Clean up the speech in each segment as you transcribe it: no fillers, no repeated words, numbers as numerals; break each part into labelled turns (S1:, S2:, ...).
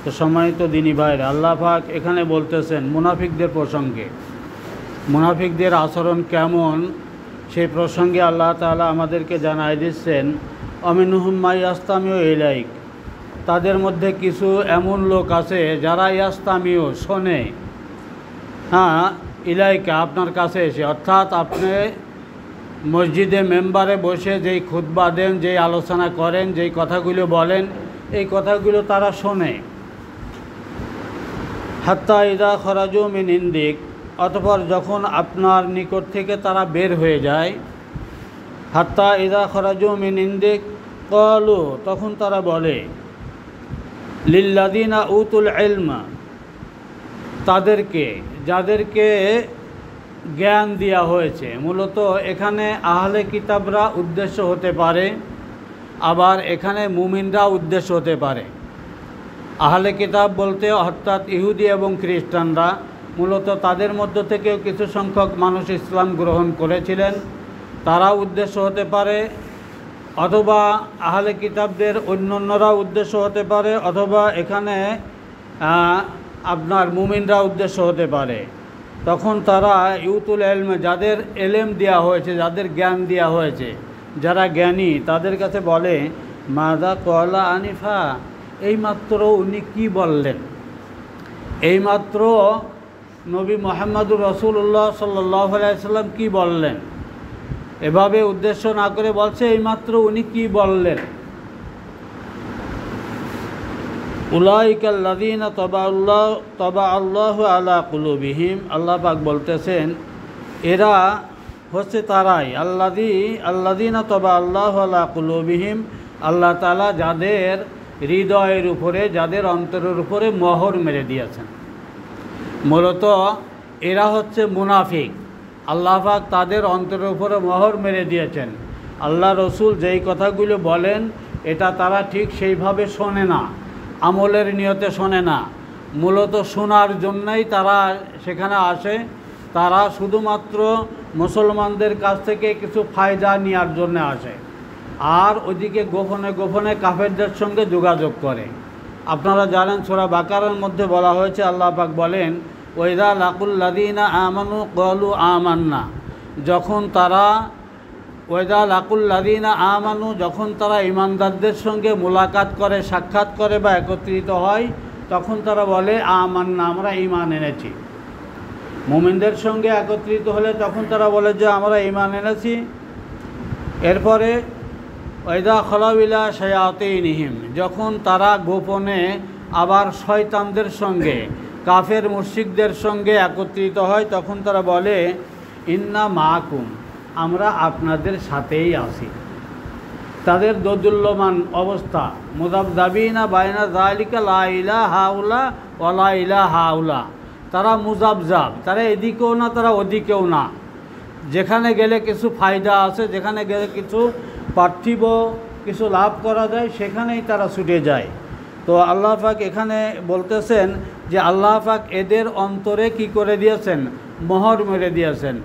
S1: তো সম্মানিত দিনী ভাইরা, আল্লাহ পাক এখানে বলতেছেন মুনাফিকদের প্রসঙ্গে, মুনাফিকদের আচরণ কেমন সেই প্রসঙ্গে আল্লাহ তাআলা আমাদেরকে জানাই দিচ্ছেন, অমিনহুম মাই ইয়াস্তামিউ ইলাইক, তাদের মধ্যে কিছু এমন লোক আছে যারা ইয়াস্তামিউ শোনে, ইলাইকা আপনার কাছে এসে, অর্থাৎ আপনি মসজিদে মেম্বারে বসে যেই খুতবা দেন, যেই আলোচনা করেন, যেই কথাগুলো বলেন, এই কথাগুলো তারা শোনে। হাত্তা ইদা খরাজু মিন ইনদিক, অতঃপর যখন আপনার নিকট থেকে তারা বের হয়ে যায়, হাত্তা ইদা খরাজু মিন ইনদিক ক্বালু, তখন তারা বলে, লিল্লাযিনা উতুল ইলমা, তাদেরকে যাদেরকে জ্ঞান দেওয়া হয়েছে। মূলত এখানে আহলে কিতাবরা উদ্দেশ্য হতে পারে, আবার এখানে মুমিনরা উদ্দেশ্য হতে পারে। আহলে কিতাব বলতে অর্থাৎ ইহুদি এবং খ্রিস্টানরা, মূলত তাদের মধ্য থেকেও কিছু সংখ্যক মানুষ ইসলাম গ্রহণ করেছিলেন, তারা উদ্দেশ্য হতে পারে, অথবা আহলে কিতাবদের অন্যান্যরা উদ্দেশ্য হতে পারে, অথবা এখানে আপনার মুমিনরা উদ্দেশ্য হতে পারে। তখন তারা ইউতুল ইলম, যাদের এলেম দেওয়া হয়েছে, যাদের জ্ঞান দেওয়া হয়েছে, যারা জ্ঞানী, তাদের কাছে বলে, মাযা ক্বালা আনিফা, এইমাত্র উনি কি বললেন, এইমাত্র নবী মুহাম্মদুর রাসূলুল্লাহ সাল্লাল্লাহু আলাইহি সাল্লাম কি বললেন, এভাবে উদ্দেশ্য না করে বলছে এইমাত্র উনি কি বললেন। উলাইকাল্লাযীনা তাবা আল্লাহু আলা কুলুবিহিম, আল্লাহ পাক বলতেছেন এরা হচ্ছে তারাই, আল্লাযীনা তাবা আল্লাহু আলা কুলুবিহিম, আল্লাহ তাআলা যাদের হৃদয়ের উপরে, যাদের অন্তরের উপরে মোহর মেরে দিয়েছেন। মূলত এরা হচ্ছে মুনাফিক, আল্লাহ পাক তাদের অন্তরের উপরে মোহর মেরে দিয়েছেন। আল্লাহ রসুল যেই কথাগুলো বলেন এটা তারা ঠিক সেইভাবে শোনে না, আমলের নিয়তে শোনে না, মূলত শোনার জন্যই তারা সেখানে আসে। তারা শুধুমাত্র মুসলমানদের কাছ থেকে কিছু ফায়দা নেওয়ার জন্য আসে, আর ওইদিকে গোপনে গোপনে কাফেরদের সঙ্গে যোগাযোগ করে। আপনারা জানেন সূরা বাকারার মধ্যে বলা হয়েছে, আল্লাহ পাক বলেন, ওয়াইদা লাকুল্লাযীনা আমানু ক্বালু আমান্না, যখন তারা ওয়াইদা লাকুল্লাযীনা আমানু, যখন তারা ঈমানদারদের সঙ্গে মোলাকাত করে, সাক্ষাৎ করে বা একত্রিত হয়, তখন তারা বলে আমান্না, আমরা ঈমান এনেছি। মুমিনদের সঙ্গে একত্রিত হলে তখন তারা বলে যে আমরা ঈমান এনেছি। এরপরে ওয়াইদা খালাউ ইলা শায়াতিনহিম, যখন তারা গোপনে আবার শয়তানদের সঙ্গে, কাফের মুশরিকদের সঙ্গে একত্রিত হয়, তখন তারা বলে ইন্না মাকুম, আমরা আপনাদের সাথেই আছি। তাদের দোদুল্যমান অবস্থা, মুযাবযাবিনা বাইনা যালিকা, লা ইলাহা হাউলা ওয়া লা ইলাহা হাউলা, তারা মুযাবযাব, তারা এদিকেও না, তারা ওদিকেও না। যেখানে গেলে কিছু ফায়দা আছে, যেখানে গেলে কিছু পার্থিব কিছু লাভ করা যায়, সেখানেই তারা ছুটে যায়। তো আল্লাহ পাক এখানে বলতেছেন যে আল্লাহ পাক এদের অন্তরে কি করে দিয়েছেন, মোহর মেরে দিয়েছেন,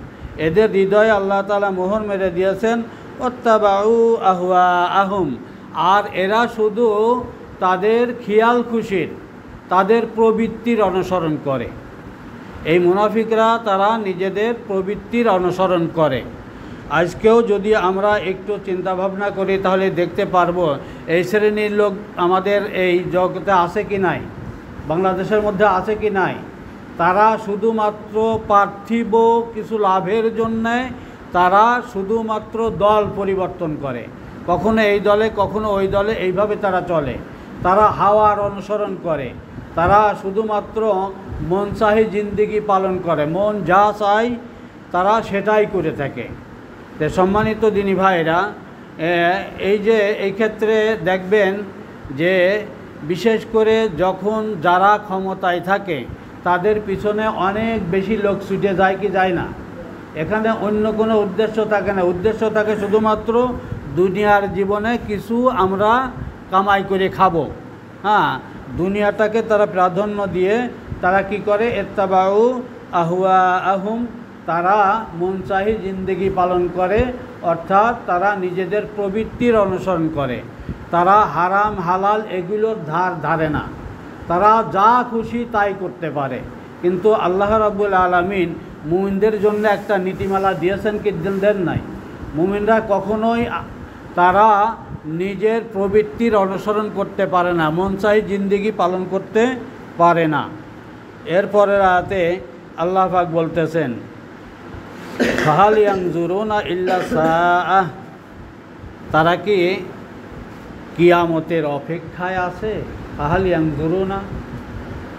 S1: এদের হৃদয়ে আল্লাহ তাআলা মোহর মেরে দিয়েছেন। ওয়াত্তাবাউ আহওয়াআহুম, আর এরা শুধু তাদের খেয়াল খুশির, তাদের প্রবৃত্তির অনুসরণ করে। এই মুনাফিকরা তারা নিজেদের প্রবৃত্তির অনুসরণ করে। আজকেও যদি আমরা একটু চিন্তা ভাবনা করি তাহলে দেখতে পারবো এই শ্রেণীর লোক আমাদের এই জগতে আছে কি নাই, বাংলাদেশের মধ্যে আছে কি নাই। তারা শুধুমাত্র পার্থিব কিছু লাভের জন্যে তারা শুধুমাত্র দল পরিবর্তন করে, কখনো এই দলে কখনো ওই দলে, এইভাবে তারা চলে। তারা হাওয়ার অনুসরণ করে, তারা শুধুমাত্র মনচাহি জিন্দেগি পালন করে, মন যা চায় তারা সেটাই করে থাকে। তো সম্মানিত দিনী ভাইরা, এই যে এই ক্ষেত্রে দেখবেন যে বিশেষ করে যখন যারা ক্ষমতায় থাকে তাদের পিছনে অনেক বেশি লোক ছুটে যায় কি যায় না। এখানে অন্য কোনো উদ্দেশ্য থাকে না, উদ্দেশ্য থাকে শুধুমাত্র দুনিয়ার জীবনে কিছু আমরা কামাই করে খাবো। দুনিয়াটাকে তারা প্রাধান্য দিয়ে তারা কি করে, ইত্তাবাউ আহওয়াআহুম, তারা মনচাহি জিন্দেগি পালন করে, অর্থাৎ তারা নিজেদের প্রবৃত্তির অনুসরণ করে। তারা হারাম হালাল এগুলোর ধারে না, তারা যা খুশি তাই করতে পারে। কিন্তু আল্লাহ রাব্বুল আলামিন মুমিনদের জন্য একটা নীতিমালা দিয়েছেন কি দেন নাই? মুমিনরা কখনোই তারা নিজের প্রবৃত্তির অনুসরণ করতে পারে না, মন চাই জিন্দেগি পালন করতে পারে না। এরপরের আয়াতে আল্লাহ পাক বলতেছেন, ফাহাল ইয়ানজুরুনা ইল্লা সাআহ, তারা কি কিয়ামতের অপেক্ষায় আছে? ফাহাল ইয়ানজুরুনা,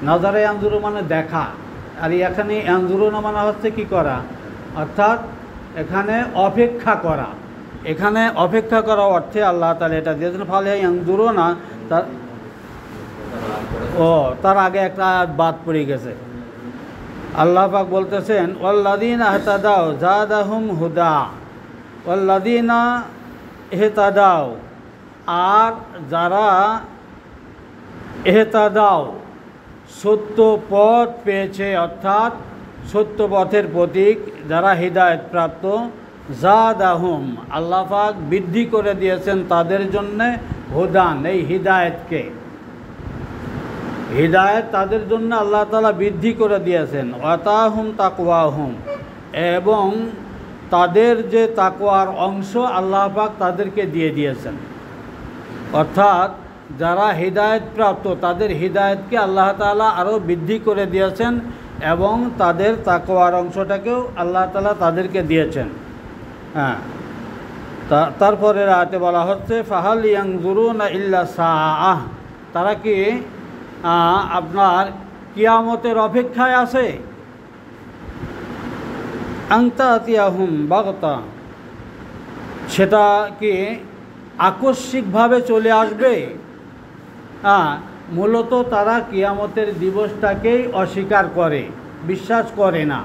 S1: নাজারে ইয়ানজুরু মানে দেখা, আর এখানে ইয়ানজুরুনা মানে হচ্ছে কি করা, অর্থাৎ এখানে অপেক্ষা করা। এখানে অপেক্ষা করা অর্থে আল্লাহ তাআলা এটা দিয়েছেন। ফাহাল ইয়ানজুরুনা, তার আগে একটা আয়াত বাদ পড়ে গেছে। আল্লাহ পাক বলতেছেন, ওয়াল্লাযীনা ইহতাদাউ যাদাহুম হুদা, ওয়াল্লাযীনা ইহতাদাউ, আর যারা ইহতাদাউ সত্য পথ পেয়েছে, অর্থাৎ সত্য পথের প্রতীক যারা হিদায়াত প্রাপ্ত, যাদাহুম, আল্লাহ পাক বৃদ্ধি করে দিয়েছেন তাদের জন্যে হুদান, এই হিদায়াতকে, হিদায়াত তাদের জন্য আল্লাহ তাআলা বৃদ্ধি করে দিয়েছেন। ওয়াতাহুম তাকওয়াহুম, এবং তাদের যে তাকওয়ার অংশ আল্লাহ পাক তাদেরকে দিয়ে দিয়েছেন। অর্থাৎ যারা হিদায়াত প্রাপ্ত তাদের হিদায়াতকে আল্লাহ তাআলা আরও বৃদ্ধি করে দিয়েছেন এবং তাদের তাকওয়ার অংশটাকেও আল্লাহ তাআলা তাদেরকে দিয়েছেন। হ্যাঁ, তারপরে আয়াতে বলা হচ্ছে, ফাহাল ইয়ানজুরুনা ইল্লা সাআহ, তারা কি আপনার কিয়ামতের অপেক্ষায় আছে? আনতাতিয়াহুম বাগতা, সেটা কি আকস্মিকভাবে চলে আসবে? মূলত তারা কিয়ামতের দিবসটাকেই অস্বীকার করে, বিশ্বাস করে না।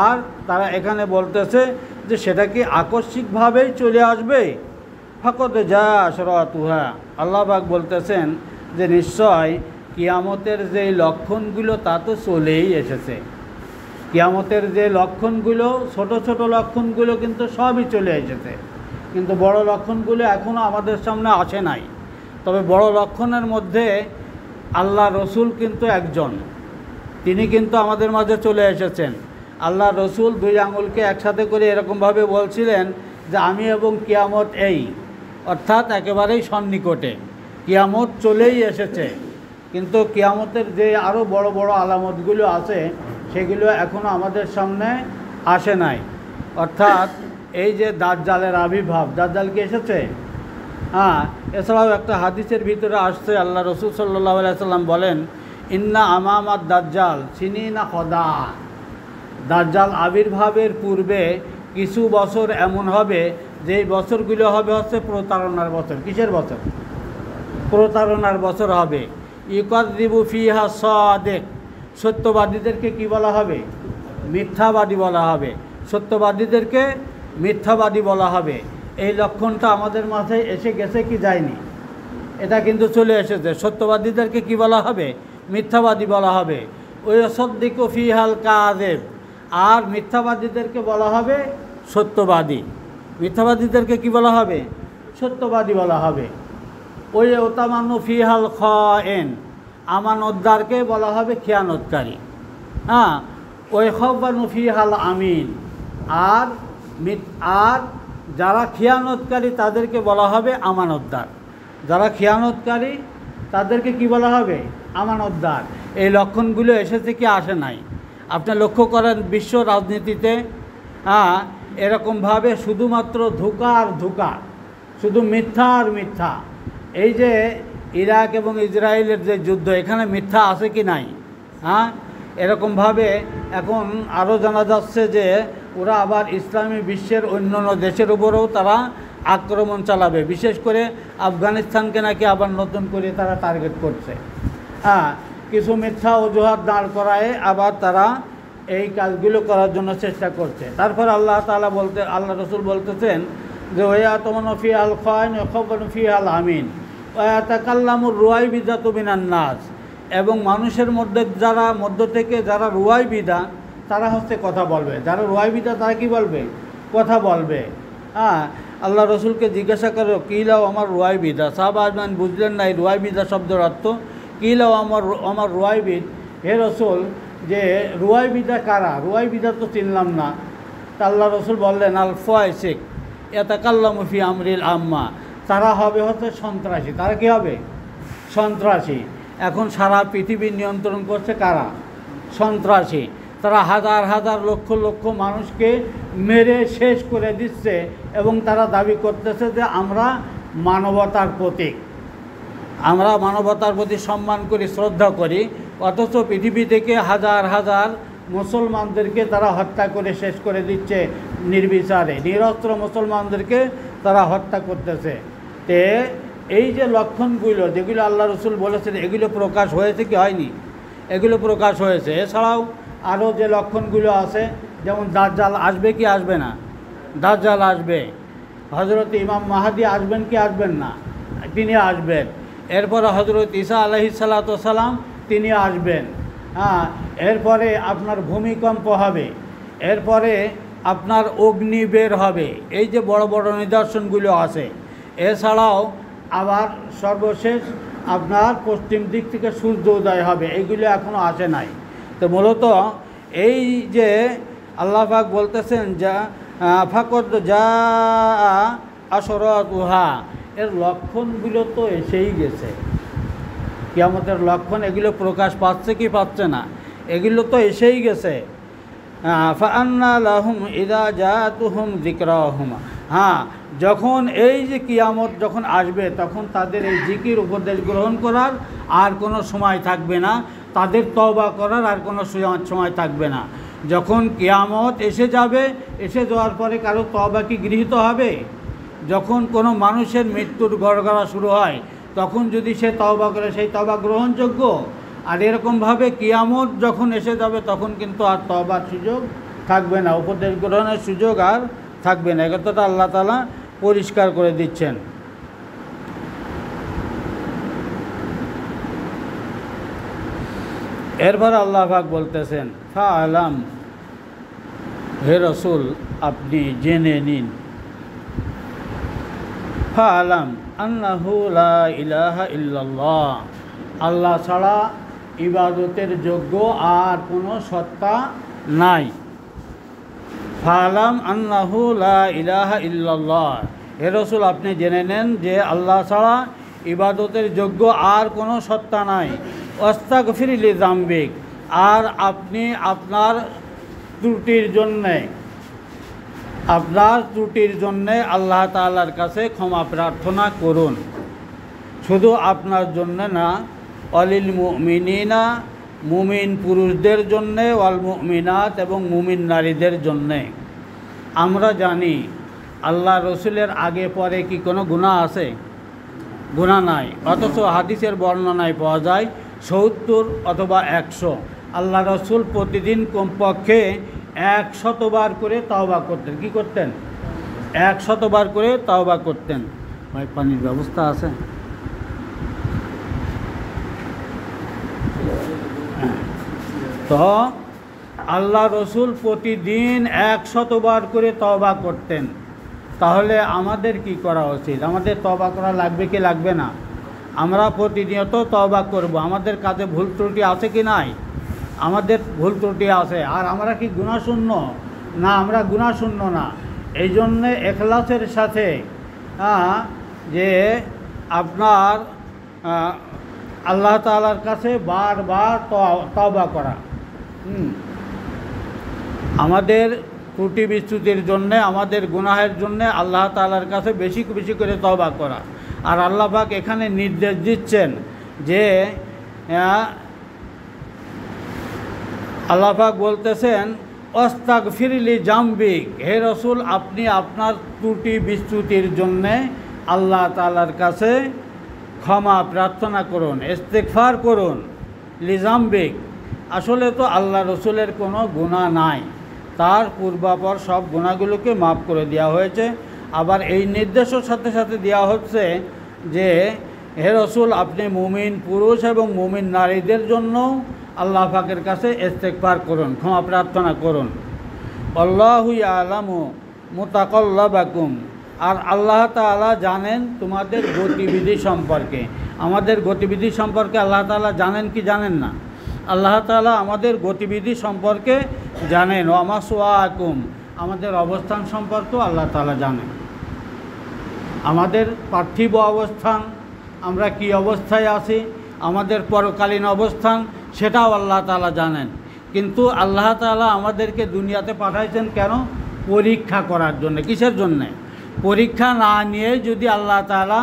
S1: আর তারা এখানে বলতেছে যে সেটা কি আকস্মিকভাবেই চলে আসবে? ফাকদ যা আশরাতুহা, আল্লাহ পাক বলতেছেন যে নিশ্চয় কিয়ামতের যে লক্ষণগুলো তা তো চলেই এসেছে। কিয়ামতের যে লক্ষণগুলো, ছোট ছোট লক্ষণগুলো কিন্তু সবই চলে এসেছে, কিন্তু বড় লক্ষণগুলো এখনও আমাদের সামনে আসে নাই। তবে বড় লক্ষণের মধ্যে আল্লাহ রসুল কিন্তু একজন, তিনি কিন্তু আমাদের মাঝে চলে এসেছেন। আল্লাহ রসুল দুই আঙুলকে একসাথে করে এরকমভাবে বলছিলেন যে আমি এবং কিয়ামত এই, অর্থাৎ একেবারেই সন্নিকটে, কিয়ামত চলেই এসেছে। কিন্তু কিয়ামতের যে আরও বড় বড় আলামতগুলো আছে সেগুলো এখনও আমাদের সামনে আসে নাই। অর্থাৎ এই যে দাজ্জালের আবির্ভাব, দাজ্জাল কি এসেছে? এছাড়াও একটা হাদিসের ভিতরে আসছে, আল্লাহ রসুল সাল্লাল্লাহু আলাইহি সাল্লাম বলেন, ইন্না আমামাদ দাজ্জাল সিনিনা খদা, দাজ্জাল আবির্ভাবের পূর্বে কিছু বছর এমন হবে যেই বছরগুলো হবে হচ্ছে প্রতারণার বছর। কিসের বছর? প্রতারণার বছর হবে। ইউকাযযিবু ফিহা সাদিক, সত্যবাদীদেরকে কি বলা হবে? মিথ্যাবাদী বলা হবে। সত্যবাদীদেরকে মিথ্যাবাদী বলা হবে। এই লক্ষণটা আমাদের মাঝে এসে গেছে কি যায়নি? এটা কিন্তু চলে এসেছে। সত্যবাদীদেরকে কি বলা হবে? মিথ্যাবাদী বলা হবে। ওই সদ্দিকু ফিহাল কাযিব, আর মিথ্যাবাদীদেরকে বলা হবে সত্যবাদী। মিথ্যাবাদীদেরকে কি বলা হবে? সত্যবাদী বলা হবে। ওই ওতামান্নু ফিহাল খায়েন, আমানতদারকে বলা হবে খেয়ানতকারী। ওই খব্বানু ফিহাল আমিন, আর যারা খেয়ানতকারী তাদেরকে বলা হবে আমানতদার। যারা খেয়ানতকারী তাদেরকে কি বলা হবে? আমানতদার। এই লক্ষণগুলো এসেছে কি আসে নাই? আপনি লক্ষ্য করেন বিশ্ব রাজনীতিতে এরকমভাবে শুধুমাত্র ধোঁকা আর ধোঁকা, শুধু মিথ্যা আর মিথ্যা। এই যে ইরাক এবং ইসরায়েলের যে যুদ্ধ, এখানে মিথ্যা আছে কি নাই? এরকমভাবে এখন আরও জানা যাচ্ছে যে ওরা আবার ইসলামী বিশ্বের অন্যান্য দেশের উপরেও তারা আক্রমণ চালাবে। বিশেষ করে আফগানিস্তানকে নাকি আবার নতুন করে তারা টার্গেট করছে। কিছু মিথ্যা অজুহাত দাঁড় করায় আবার তারা এই কাজগুলো করার জন্য চেষ্টা করছে। তারপর আল্লাহ রসুল বলতেছেন যে ওয়া তমনু ফিহাল খায়ন ওয়া খবরু ফিহাল আমিন ওয়া ইয়াতাকাল্লামুর রুয়াইবিদাতু মিনান নাস, এবং মানুষের মধ্য থেকে যারা রুয়াইবিদা তারা হচ্ছে কথা বলবে। যারা রুয়াইবিদা তারা কি বলবে? কথা বলবে। আল্লাহ রসুলকে জিজ্ঞাসা করো কিলাও আমার রুয়াইবিদা, সাহাবা আজমান বুঝলেন না এই রুয়াইবিদা শব্দের অর্থ। কিলা আমার আমার রুয়াইবিদ, হে রসুল যে রুয়াইবিদা কারা? রুয়াইবিদা তো চিনলাম না। তা আল্লাহ রসুল বললেন আল ফায়সিক ইয়াতাকাল্লামু ফি আমরিল আম্মা, তারা হবে হচ্ছে সন্ত্রাসী। তারা কি হবে? সন্ত্রাসী। এখন সারা পৃথিবী নিয়ন্ত্রণ করছে কারা? সন্ত্রাসী। তারা হাজার হাজার লক্ষ লক্ষ মানুষকে মেরে শেষ করে দিচ্ছে এবং তারা দাবি করতেছে যে আমরা মানবতার প্রতীক, আমরা মানবতার প্রতি সম্মান করি, শ্রদ্ধা করি, অথচ পৃথিবী থেকে হাজার হাজার মুসলমানদেরকে তারা হত্যা করে শেষ করে দিচ্ছে নির্বিচারে, নিরস্ত্র মুসলমানদেরকে তারা হত্যা করতেছে। তে এই যে লক্ষণগুলো যেগুলো আল্লাহ রসুল বলেছেন, এগুলো প্রকাশ হয়েছে কি হয়নি? এগুলো প্রকাশ হয়েছে। এছাড়াও আরও যে লক্ষণগুলো আছে, যেমন দাজ্জাল আসবে কি আসবে না? দাজ্জাল আসবে। হজরত ইমাম মাহাদি আসবেন কি আসবেন না? তিনি আসবেন। এরপরে হজরত ঈসা আলাইহিস সালাতু ওয়াস সালাম তিনি আসবেন। হ্যাঁ, এরপরে আপনার ভূমিকম্প হবে, এরপরে আপনার অগ্নি বের হবে। এই যে বড় বড় নিদর্শনগুলো আছে। এছাড়াও আবার সর্বশেষ আপনার পশ্চিম দিক থেকে সূর্য উদয় হবে। এইগুলো এখনও আসে নাই। তো মূলত এই যে আল্লাহ পাক বলতেছেন যা ফাকদ যা আশরাতুহা, এর লক্ষণগুলো তো এসেই গেছে। কিয়ামতের লক্ষণ এগুলো প্রকাশ পাচ্ছে কি পাচ্ছে না? এগুলো তো এসেই গেছে। ফাআন্না লাহুম ইযা জাআতুহুম যিকরাহুম, হ্যাঁ, যখন এই যে কিয়ামত যখন আসবে তখন তাদের এই জিকির উপদেশ গ্রহণ করার আর কোনো সময় থাকবে না, তাদের তওবা করার আর কোনো সময় থাকবে না। যখন কিয়ামত এসে যাবে, এসে যাওয়ার পরে কারো তওবা কি গৃহীত হবে? যখন কোনো মানুষের মৃত্যুর গড়গড়া শুরু হয় তখন যদি সে তওবা করে, সেই তওবা গ্রহণযোগ্য? আর এরকমভাবে কিয়ামত যখন এসে যাবে তখন কিন্তু আর তওবার সুযোগ থাকবে না, উপদেশ গ্রহণের সুযোগ আর থাকবে না। একথাটা আল্লাহ তাআলা পরিষ্কার করে দিচ্ছেন। এরপর আল্লাহ পাক বলতেছেন ফাআলাম, হে রসুল আপনি জেনে নিন, ফাআলাম আন্নাহু লা ইলাহা ইল্লাল্লাহ, আল্লাহ ছাড়া ইবাদতের যোগ্য আর কোনো সত্তা নাই। ফাআলাম আন্নাহু লা ইলাহা ইল্লাল্লাহ, হে রসুল আপনি জেনে নেন যে আল্লাহ ছাড়া ইবাদতের যোগ্য আর কোনো সত্তা নাই। ওয়াস্তাগফির লিযামবিক, আর আপনি আপনার ত্রুটির জন্যে আল্লাহ তাআলার কাছে ক্ষমা প্রার্থনা করুন। শুধু আপনার জন্য না, অলিল মুমিনিনা, মুমিন পুরুষদের জন্যে, ওয়াল মুমিনাত, এবং মুমিন নারীদের জন্যে। আমরা জানি আল্লাহ রসুলের আগে পরে কি কোনো গুনাহ আছে? গুনাহ নাই। অথচ হাদিসের বর্ণনায় পাওয়া যায় 70 অথবা 100। আল্লাহ রসুল প্রতিদিন কমপক্ষে 100 বার করে তাওবা করতেন। কি করতেন? 100 বার করে তাওবা করতেন। ভাই পানির ব্যবস্থা আছে? তো আল্লাহ রসুল প্রতিদিন 100 বার করে তওবা করতেন। তাহলে আমাদের কি করা উচিত? আমাদের তওবা করা লাগবে কি লাগবে না? আমরা প্রতিনিয়ত তওবা করব। আমাদের কাজে ভুল ত্রুটি আছে কি নাই? আমাদের ভুল ত্রুটি আছে। আর আমরা কি গুনাহশূন্য? না, আমরা গুনাহশূন্য না। এই জন্যে ইখলাসের সাথে যে আপনার আল্লাহ তাআলার কাছে বারবার তওবা করা, আমাদের ত্রুটি বিচ্যুতির জন্যে, আমাদের গুনাহের জন্যে আল্লাহ তাআলার কাছে বেশি বেশি করে তওবা করা। আর আল্লাহ পাক এখানে নির্দেশ দিচ্ছেন যে আল্লাহ পাক বলতেছেন ওয়াস্তাগফির লিযামবিক, হে রসুল আপনি আপনার ত্রুটি বিচ্যুতির জন্যে আল্লাহ তাআলার কাছে ক্ষমা প্রার্থনা করুন, ইস্তিগফার করুন। লিযামবিক, আসলে তো আল্লাহ রসুলের কোনো গুনাহ নাই, তার পূর্বাপর সব গুনাহগুলোকে মাফ করে দেওয়া হয়েছে। আবার এই নির্দেশের সাথে সাথে দেওয়া হচ্ছে যে হে রসুল আপনি মুমিন পুরুষ এবং মুমিন নারীদের জন্য আল্লাহ পাকের কাছে ইস্তিগফার করুন, ক্ষমা প্রার্থনা করুন। আল্লাহু ইয়ালামু মুতাকাল্লাবাকুম, আর আল্লাহ তাআলা জানেন তোমাদের গতিবিধি সম্পর্কে। আমাদের গতিবিধি সম্পর্কে আল্লাহ তাআলা জানেন কি জানেন না? আল্লাহ তাআলা আমাদের গতিবিধি সম্পর্কে জানেন। ওয়া মাসওয়াকুম, আমাদের অবস্থান সম্পর্কেও আল্লাহ তাআলা জানেন। আমাদের পার্থিব অবস্থান, আমরা কি অবস্থায় আছি, আমাদের পরকালীন অবস্থান, সেটাও আল্লাহ তাআলা জানেন। কিন্তু আল্লাহ তাআলা আমাদেরকে দুনিয়াতে পাঠাইছেন কেন? পরীক্ষা করার জন্য। কিসের জন্যে? পরীক্ষা না নিয়ে যদি আল্লাহ তাআলা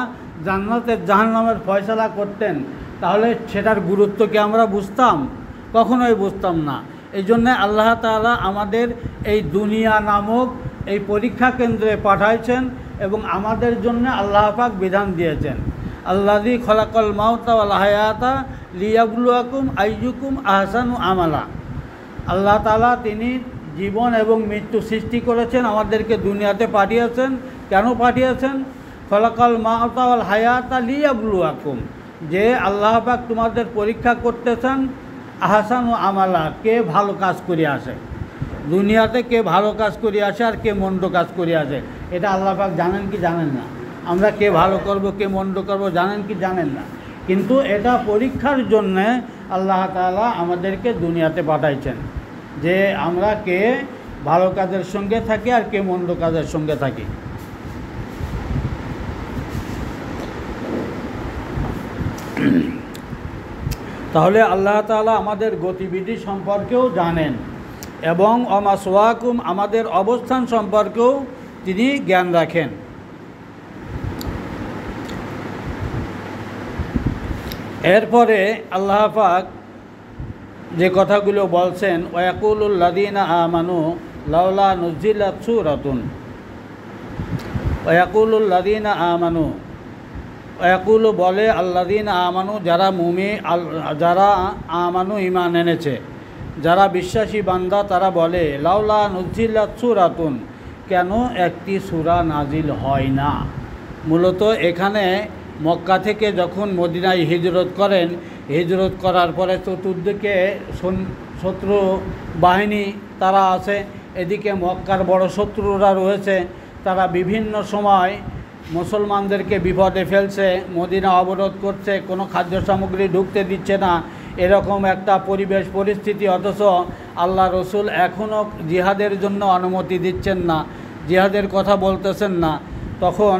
S1: জান্নাতের জাহান্নামের ফয়সালা করতেন, তাহলে সেটার গুরুত্ব কি আমরা বুঝতাম? কখনোই বুঝতাম না। এই জন্যে আল্লাহ তাআলা আমাদের এই দুনিয়া নামক এই পরীক্ষা কেন্দ্রে পাঠাইছেন এবং আমাদের জন্য আল্লাহ পাক বিধান দিয়েছেন। আল্লাযী খলাকাল মাউতা ওয়াল হায়াতা লিয়াবলুয়াকুম আইয়ুকুম আহসানু আমালা। আল্লাহ তাআলা তিনি জীবন এবং মৃত্যু সৃষ্টি করেছেন, আমাদেরকে দুনিয়াতে পাঠিয়েছেন। কেন পাঠিয়েছেন? খলাকাল মাউতা ওয়াল হায়াতা লিয়াবলুয়াকুম, যে আল্লাহ পাক তোমাদের পরীক্ষা করতেছেন আহসানু আমালা, কে ভালো কাজ করে আসে দুনিয়াতে, কে ভালো কাজ করে আসে আর কে মন্দ কাজ করে আসে। এটা আল্লাহ পাক জানেন কি জানেন না? আমরা কে ভালো করব কে মন্দ করব জানেন কি জানেন না? কিন্তু এটা পরীক্ষার জন্যে আল্লাহ তাআলা আমাদেরকে দুনিয়াতে পাঠাইছেন, যে আমরা কে ভালো কাজের সঙ্গে থাকি আর কে মন্দ কাজের সঙ্গে থাকি। তাহলে আল্লাহ তাআলা আমাদের গতিবিধি সম্পর্কেও জানেন এবং অমাসওয়াকুম, আমাদের অবস্থান সম্পর্কেও তিনি জ্ঞান রাখেন। এরপরে আল্লাহ পাক যে কথাগুলো বলছেন, ওয়াকুলুল লাযীনা আমানু লাউলা নুজিলাত সূরাতুন, ওয়াকুলুল লাযীনা আমানু, ওয়াকুলু বলে আল্লাযীনা আমানু, যারা আমানু ঈমান এনেছে, যারা বিশ্বাসী বান্দা, তারা বলে লাউলা নুজিলাত সূরাতুন, কেন একটি সূরা নাজিল হয় না। মূলত এখানে মক্কা থেকে যখন মদিনায় হিজরত করেন, হিজরত করার পরে চতুর্দিকে শত্রু বাহিনী তারা আছে, এদিকে মক্কার বড় শত্রুরা রয়েছে, তারা বিভিন্ন সময় মুসলমানদেরকে বিপদে ফেলছে, মদিনা অবরোধ করছে, কোনো খাদ্য সামগ্রী ঢুকতে দিচ্ছে না, এরকম একটা পরিবেশ পরিস্থিতি। অথচ আল্লাহ রসুল এখনও জিহাদের জন্য অনুমতি দিচ্ছেন না, জিহাদের কথা বলতেছেন না। তখন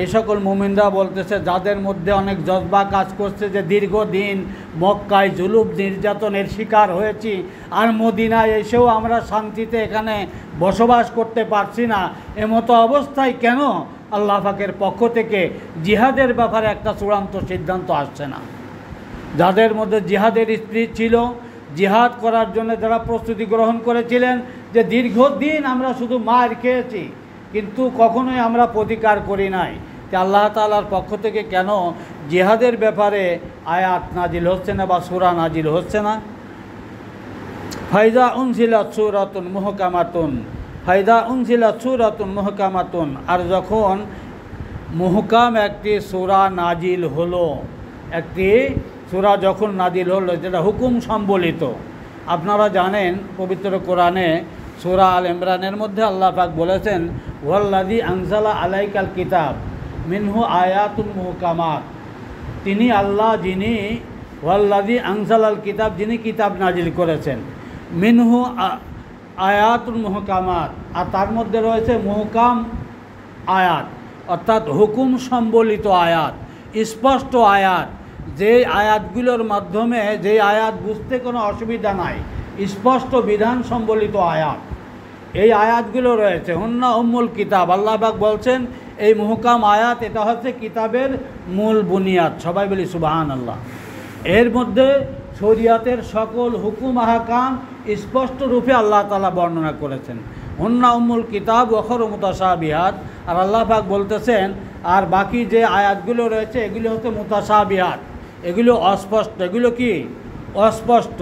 S1: এই সকল মুমিনরা বলতেছে, যাদের মধ্যে অনেক জজবা কাজ করছে যে দীর্ঘদিন মক্কায় জুলুম নির্যাতনের শিকার হয়েছি, আর মদিনায় এসেও আমরা শান্তিতে এখানে বসবাস করতে পারছি না, এমতো অবস্থায় কেন আল্লাহ পাকের পক্ষ থেকে জিহাদের ব্যাপারে একটা চূড়ান্ত সিদ্ধান্ত আসছে না? যাদের মধ্যে জিহাদের স্পিরিট ছিল, জিহাদ করার জন্য যারা প্রস্তুতি গ্রহণ করেছিলেন, যে দীর্ঘদিন আমরা শুধু মার খেয়েছি কিন্তু কখনোই আমরা প্রতিকার করি নাই, যে আল্লাহ তাআলার পক্ষ থেকে কেন জিহাদের ব্যাপারে আয়াত নাজিল হচ্ছে না বা সূরা নাজিল হচ্ছে না? ফাইদা উনজিলাত সূরাতুন মুহকামাতুন, ফাইদা উনজিলাত সূরাতুন মুহকামাতুন, আর যখন মুহকাম একটি সূরা নাজিল হলো, একটি সূরা যখন নাজিল হলো যেটা হুকুম সম্বলিত। আপনারা জানেন পবিত্র কোরআনে সূরা আল ইমরানের মধ্যে আল্লাহ পাক বলেছেন, ওয়াল্লাযী আনজালা আলাইকাল কিতাব মিনহু আয়াতুন মুহকামাত, তিনি আল্লাহ যিনি ওয়াল্লাযী আনজালাল কিতাব, যিনি কিতাব নাজিল করেছেন, মিনহু আয়াতুন মুহকামাত, আর তার মধ্যে রয়েছে মুহকাম আয়াত, অর্থাৎ হুকুম সম্বলিত আয়াত, স্পষ্ট আয়াত, যে আয়াতগুলোর মাধ্যমে, যে আয়াত বুঝতে কোনো অসুবিধা নাই, স্পষ্ট বিধান সম্বলিত আয়াত, এই আয়াতগুলো রয়েছে। হুন্না উম্মুল কিতাব, আল্লাহ পাক বলছেন এই মুহকাম আয়াত, এটা হচ্ছে কিতাবের মূল বুনিয়াদ। সবাই বলি সুবহানাল্লাহ। এর মধ্যে শরিয়াতের সকল হুকুম আহকাম স্পষ্ট রূপে আল্লাহ তাআলা বর্ণনা করেছেন। হুন্না উম্মুল কিতাব ওয়াখরু মুতাশাবিহাত, আর আল্লাহ পাক বলতেছেন আর বাকি যে আয়াতগুলো রয়েছে এগুলো হচ্ছে মুতাশাবিহাত, এগুলো অস্পষ্ট। এগুলো কি? অস্পষ্ট।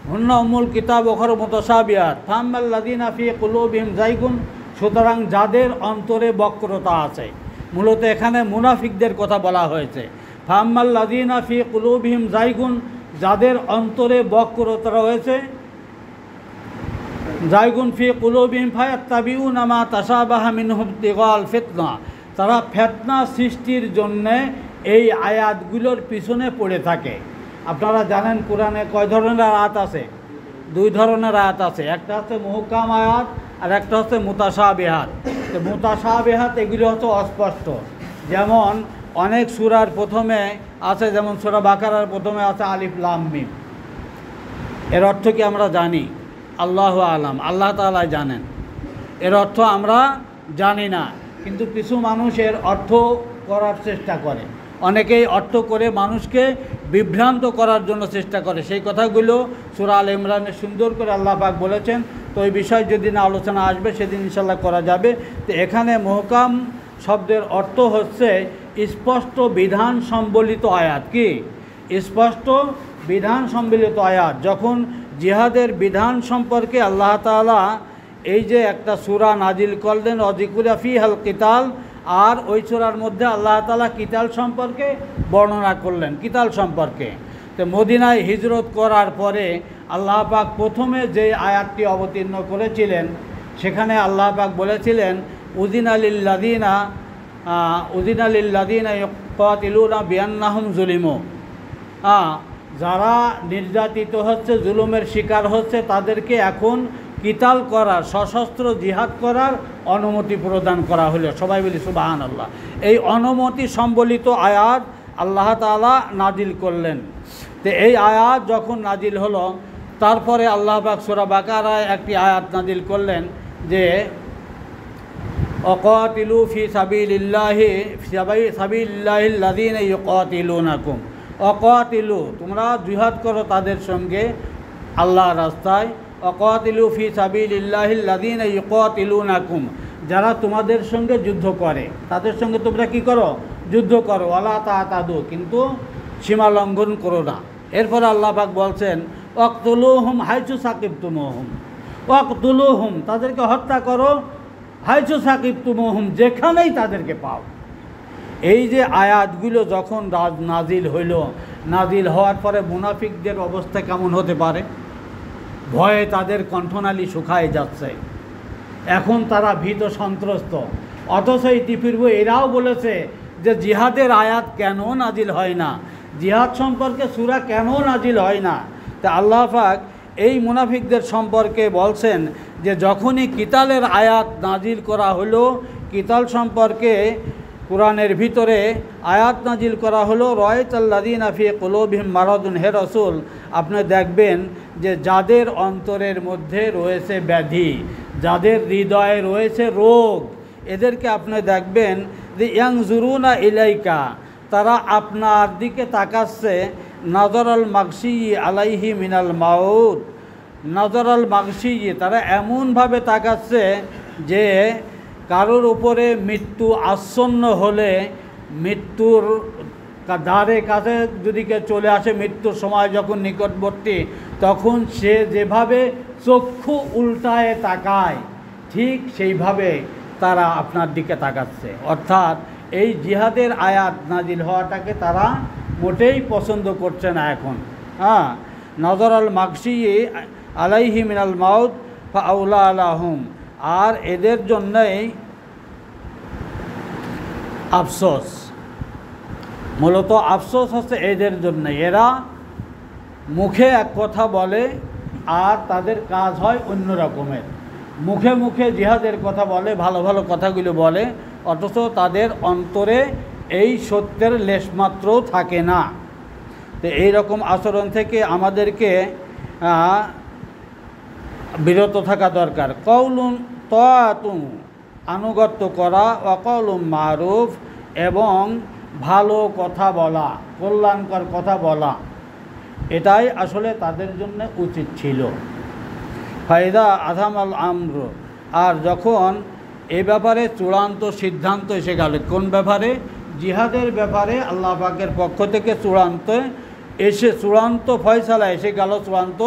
S1: হুন্না উম্মুল কিতাব ওয়াখরু মুতাশাবিহাত ফাম্মাল্লাযীনা ফী কুলুবিহিম যায়গুন, সুতরাং যাদের অন্তরে বক্রতা আছে, মূলত এখানে মুনাফিকদের কথা বলা হয়েছে। ফাম্মাল্লাযীনা ফী কুলুবিহিম যায়গুন, যাদের অন্তরে বক্রতা রয়েছে, যায়গুন ফী কুলুবিহিম ফায়াত্তাবিউনা মা তাশাবাহা মিনহু ইবতিগাল ফিতনা, তারা ফিতনা সৃষ্টির জন্যে এই আয়াতগুলোর পিছনে পড়ে থাকে। আপনারা জানেন কোরআনে কয় ধরনের আয়াত আছে? দুই ধরনের আয়াত আছে, একটা হচ্ছে মুহকাম আয়াত আর একটা হচ্ছে মুতাশাবিহাত। তো মুতাশাবিহাত এগুলো হচ্ছে অস্পষ্ট, যেমন অনেক সূরার প্রথমে আছে, যেমন সূরা বাকারার প্রথমে আছে আলিফ লাম মিম। এর অর্থ কি আমরা জানি? আল্লাহু আলাম, আল্লাহ তাআলাই জানেন। এর অর্থ আমরা জানি না, কিন্তু কিছু মানুষ এর অর্থ করার চেষ্টা করে, অনেকেই অর্থ করে মানুষকে বিভ্রান্ত করার জন্য চেষ্টা করে। সেই কথাগুলো সূরা আল ইমরানে সুন্দর করে আল্লাহ পাক বলেছেন। তো এই বিষয় যেদিন আলোচনা আসবে সেদিন ইনশাল্লাহ করা যাবে। তো এখানে মুহকাম শব্দের অর্থ হচ্ছে স্পষ্ট বিধান সম্বলিত আয়াত। কি স্পষ্ট বিধান সম্বলিত আয়াত? যখন জিহাদের বিধান সম্পর্কে আল্লাহ তাআলা এই যে একটা সূরা নাজিল করলেন, অযিকুরা ফিহাল কিতাল, আর ওই সূরার মধ্যে আল্লাহ তাআলা কিতাল সম্পর্কে বর্ণনা করলেন, কিতাল সম্পর্কে। তো মদিনায় হিজরত করার পরে আল্লাহ পাক প্রথমে যে আয়াতটি অবতীর্ণ করেছিলেন, সেখানে আল্লাহ পাক বলেছিলেন উযিনা লিল্লাযীনা ইউকাতিলুনা বিআন্নাহুম যুলিমু। যারা নির্যাতিত হচ্ছে, জুলুমের শিকার হচ্ছে, তাদেরকে এখন কিতাল করার, সশস্ত্র জিহাদ করার অনুমতি প্রদান করা হলো। সবাই বলি সুবহানাল্লাহ। এই অনুমতি সম্বলিত আয়াত আল্লাহ তাআলা নাজিল করলেন। তো এই আয়াত যখন নাজিল হলো, তারপরে আল্লাহ পাক সূরা বাকারায় একটি আয়াত নাজিল করলেন যে অকাতিলু ফি সাবিলিল্লাহিল্লাযীনা ইউকাতিলুনাকুম। অকাতিলু, তোমরা জিহাদ করো তাদের সঙ্গে আল্লাহর রাস্তায়। অকাতিলু ফি সাবিলিল্লাহিল্লাযীনা ইউকাতিলুনাকুম, যারা তোমাদের সঙ্গে যুদ্ধ করে তাদের সঙ্গে তোমরা কি করো? যুদ্ধ করো। ওয়ালা তাতাদু, কিন্তু সীমা লঙ্ঘন করো না। এরপরে আল্লাহ পাক বলছেন ওয়াকতুলুহুম হাইসু সাকিবতুমুহুম। ওয়াকতুলুহুম, তাদেরকে হত্যা করো, হাইসু সাকিবতুমুহুম, যেখানেই তাদেরকে পাও। এই যে আয়াতগুলো যখন নাজিল হইল, নাজিল হওয়ার পরে মুনাফিকদের অবস্থা কেমন হতে পারে? ভয়ে তাদের কণ্ঠনালী শুকায় যাচ্ছে, এখন তারা ভীত সন্ত্রস্ত। অথচ ইতিপূর্ব এরাও বলেছে যে জিহাদের আয়াত কেন নাজিল হয় না, জিহাদ সম্পর্কে সূরা কেন নাজিল হয় না। তা আল্লাহ পাক এই মুনাফিকদের সম্পর্কে বলছেন যে যখনই কিতালের আয়াত নাজিল করা হলো, কিতাল সম্পর্কে কোরআনের ভিতরে আয়াত নাজিল করা হলো, রাআইতাল্লাযীনা ফি কুলুবিহিম মারাদুন, হে রাসূল আপনি দেখবেন যে যাদের অন্তরের মধ্যে রয়েছে ব্যাধি, যাদের হৃদয়ে রয়েছে রোগ, এদেরকে আপনি দেখবেন যে ইয়ানজুরুনা ইলাইকা, তারা আপনার দিকে তাকাচ্ছে। নাজরাল মাগশি আলাইহি মিনাল মাউত, নাজরাল মাগশি, তারা এমনভাবে তাকাচ্ছে যে কারোর উপরে মৃত্যু আসন্ন হলে, মৃত্যুর দ্বারে কাছে যদি কেউ চলে আসে, মৃত্যুর সময় যখন নিকটবর্তী, তখন সে যেভাবে চক্ষু উল্টায় তাকায়, ঠিক সেইভাবে তারা আপনার দিকে তাকাচ্ছে। অর্থাৎ এই জিহাদের আয়াত নাজিল হওয়াটাকে তারা মোটেই পছন্দ করছে না এখন। নজরাল মাগশি আলাইহি মিনাল মাউত ফাআউলা আলাহুম, আর এদের জন্যই আফসোস, মূলত আফসোস হচ্ছে এদের জন্য। এরা মুখে এক কথা বলে আর তাদের কাজ হয় অন্য রকমের। মুখে মুখে জিহাদের কথা বলে, ভালো ভালো কথাগুলো বলে, অথচ তাদের অন্তরে এই সত্যের লেশমাত্রও থাকে না। তো এই রকম আচরণ থেকে আমাদেরকে বিরত থাকা দরকার। কওলুন তাআতুন, আনুগত্য করা, ওয়া কওলুম মারুফ, এবং ভালো কথা বলা, কল্যাণকর কথা বলা, এটাই আসলে তাদের জন্য উচিত ছিল। ফায়দা আযামাল আমর, আর যখন এ ব্যাপারে চূড়ান্ত সিদ্ধান্ত এসে গেল, কোন ব্যাপারে? জিহাদের ব্যাপারে আল্লাহ পাকের পক্ষ থেকে চূড়ান্ত ফয়সালা এসে গেল, চূড়ান্ত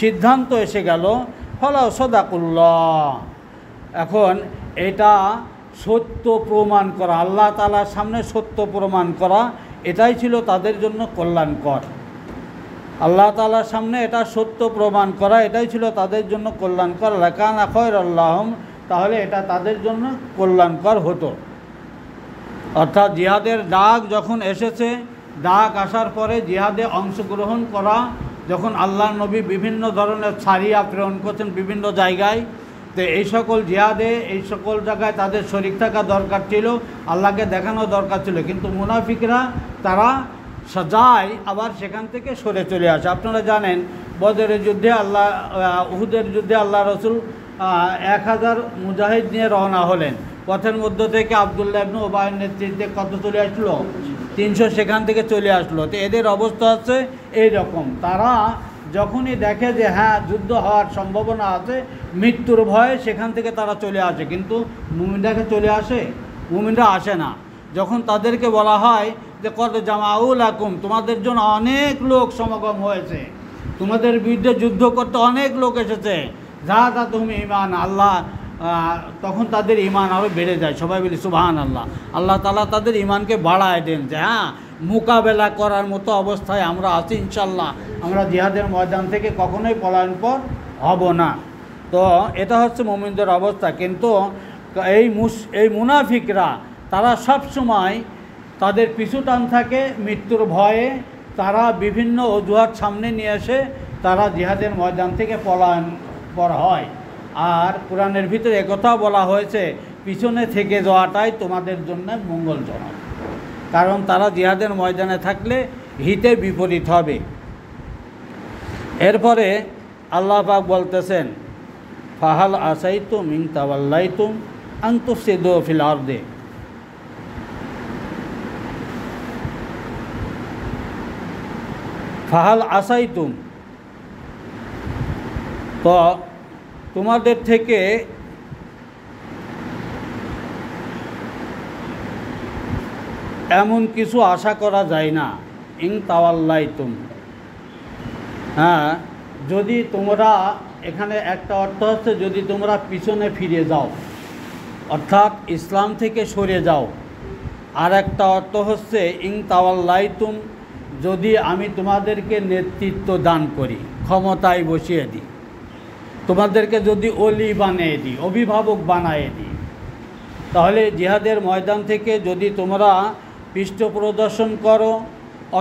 S1: সিদ্ধান্ত এসে গেল, ফালাউ সাদাকুল্লাহ, এখন এটা সত্য প্রমাণ করা, আল্লাহ তাআলার সামনে সত্য প্রমাণ করা, এটাই ছিল তাদের জন্য কল্যাণকর। আল্লাহ তাআলার সামনে এটা সত্য প্রমাণ করা, এটাই ছিল তাদের জন্য কল্যাণকর। লাকানা খায়রাল লাহুম, তাহলে এটা তাদের জন্য কল্যাণকর হতো। অর্থাৎ জিহাদের ডাক যখন এসেছে, ডাক আসার পরে জিহাদে অংশগ্রহণ করা, যখন আল্লাহর নবী বিভিন্ন ধরনের সারিয়া প্রেরণ করছেন বিভিন্ন জায়গায়, তো এই সকল জিহাদে এই সকল জায়গায় তাদের শরীক থাকা দরকার ছিল, আল্লাহকে দেখানো দরকার ছিল, কিন্তু মুনাফিকরা তারা যায় আবার সেখান থেকে সরে চলে আসে। আপনারা জানেন বদরের যুদ্ধে উহুদের যুদ্ধে আল্লাহ রসুল 1000 মুজাহিদ নিয়ে রওনা হলেন। পথের মধ্য থেকে আব্দুল্লাহ ইবনে উবাইয়ের নেতৃত্বে কত চলে আসলো? 300 সেখান থেকে চলে আসলো। তো এদের অবস্থা হচ্ছে এই রকম, তারা যখনই দেখে যে হ্যাঁ যুদ্ধ হওয়ার সম্ভাবনা আছে, মৃত্যুর ভয়ে সেখান থেকে তারা চলে আসে, কিন্তু মুমিনরাকে চলে আসে? মুমিনরা আসে না। যখন তাদেরকে বলা হয় যে কত জামাউল আকুম, তোমাদের জন্য অনেক লোক সমাগম হয়েছে, তোমাদের বিরুদ্ধে যুদ্ধ করতে অনেক লোক এসেছে, যা তুমি ইমান আল্লাহ, তখন তাদের ইমান আরও বেড়ে যায়। সবাই বলি সুবহান আল্লাহ। আল্লাহ তাআলা তাদের ইমানকে বাড়ায় দেন যে হ্যাঁ মোকাবেলা করার মতো অবস্থায় আমরা আছি, ইনশাল্লাহ আমরা জিহাদের ময়দান থেকে কখনোই পলায়ন পর হব না। তো এটা হচ্ছে মুমিনদের অবস্থা। কিন্তু এই মুনাফিকরা তারা সব সময় তাদের পিছু টান থাকে মৃত্যুর ভয়ে, তারা বিভিন্ন অজুহাত সামনে নিয়ে এসে তারা জিহাদের ময়দান থেকে পলায়ন পর হয়। আর কোরআনের ভিতরে একথাও বলা হয়েছে, পিছনে থেকে যাওয়াটাই তোমাদের জন্য মঙ্গলজনক, কারণ তারা জিহাদের ময়দানে থাকলে হিতে বিপরীত হবে। এরপরে আল্লাহ পাক বলতেছেন, ফাহাল আসাইতুম ইন তাওয়াল্লাইতুম আন তুফসিদু ফিল আরদি, ফাহাল আসাইতুম, তো তোমাদের থেকে এমন কিছু আশা করা যায় না, ইন তাওয়াল্লাইতুম, হ্যাঁ যদি তোমরা, এখানে একটা অর্থ হচ্ছে যদি তোমরা পিছনে ফিরে যাও, অর্থাৎ ইসলাম থেকে সরে যাও। আর একটা অর্থ হচ্ছে ইন তাওয়াল্লাইতুম, যদি আমি তোমাদেরকে নেতৃত্ব দান করি, ক্ষমতায় বসিয়ে দিই, তোমাদেরকে যদি অলি বানিয়ে দিই, অভিভাবক বানিয়ে দিই, তাহলে জিহাদের ময়দান থেকে যদি তোমরা পৃষ্ঠ প্রদর্শন করো,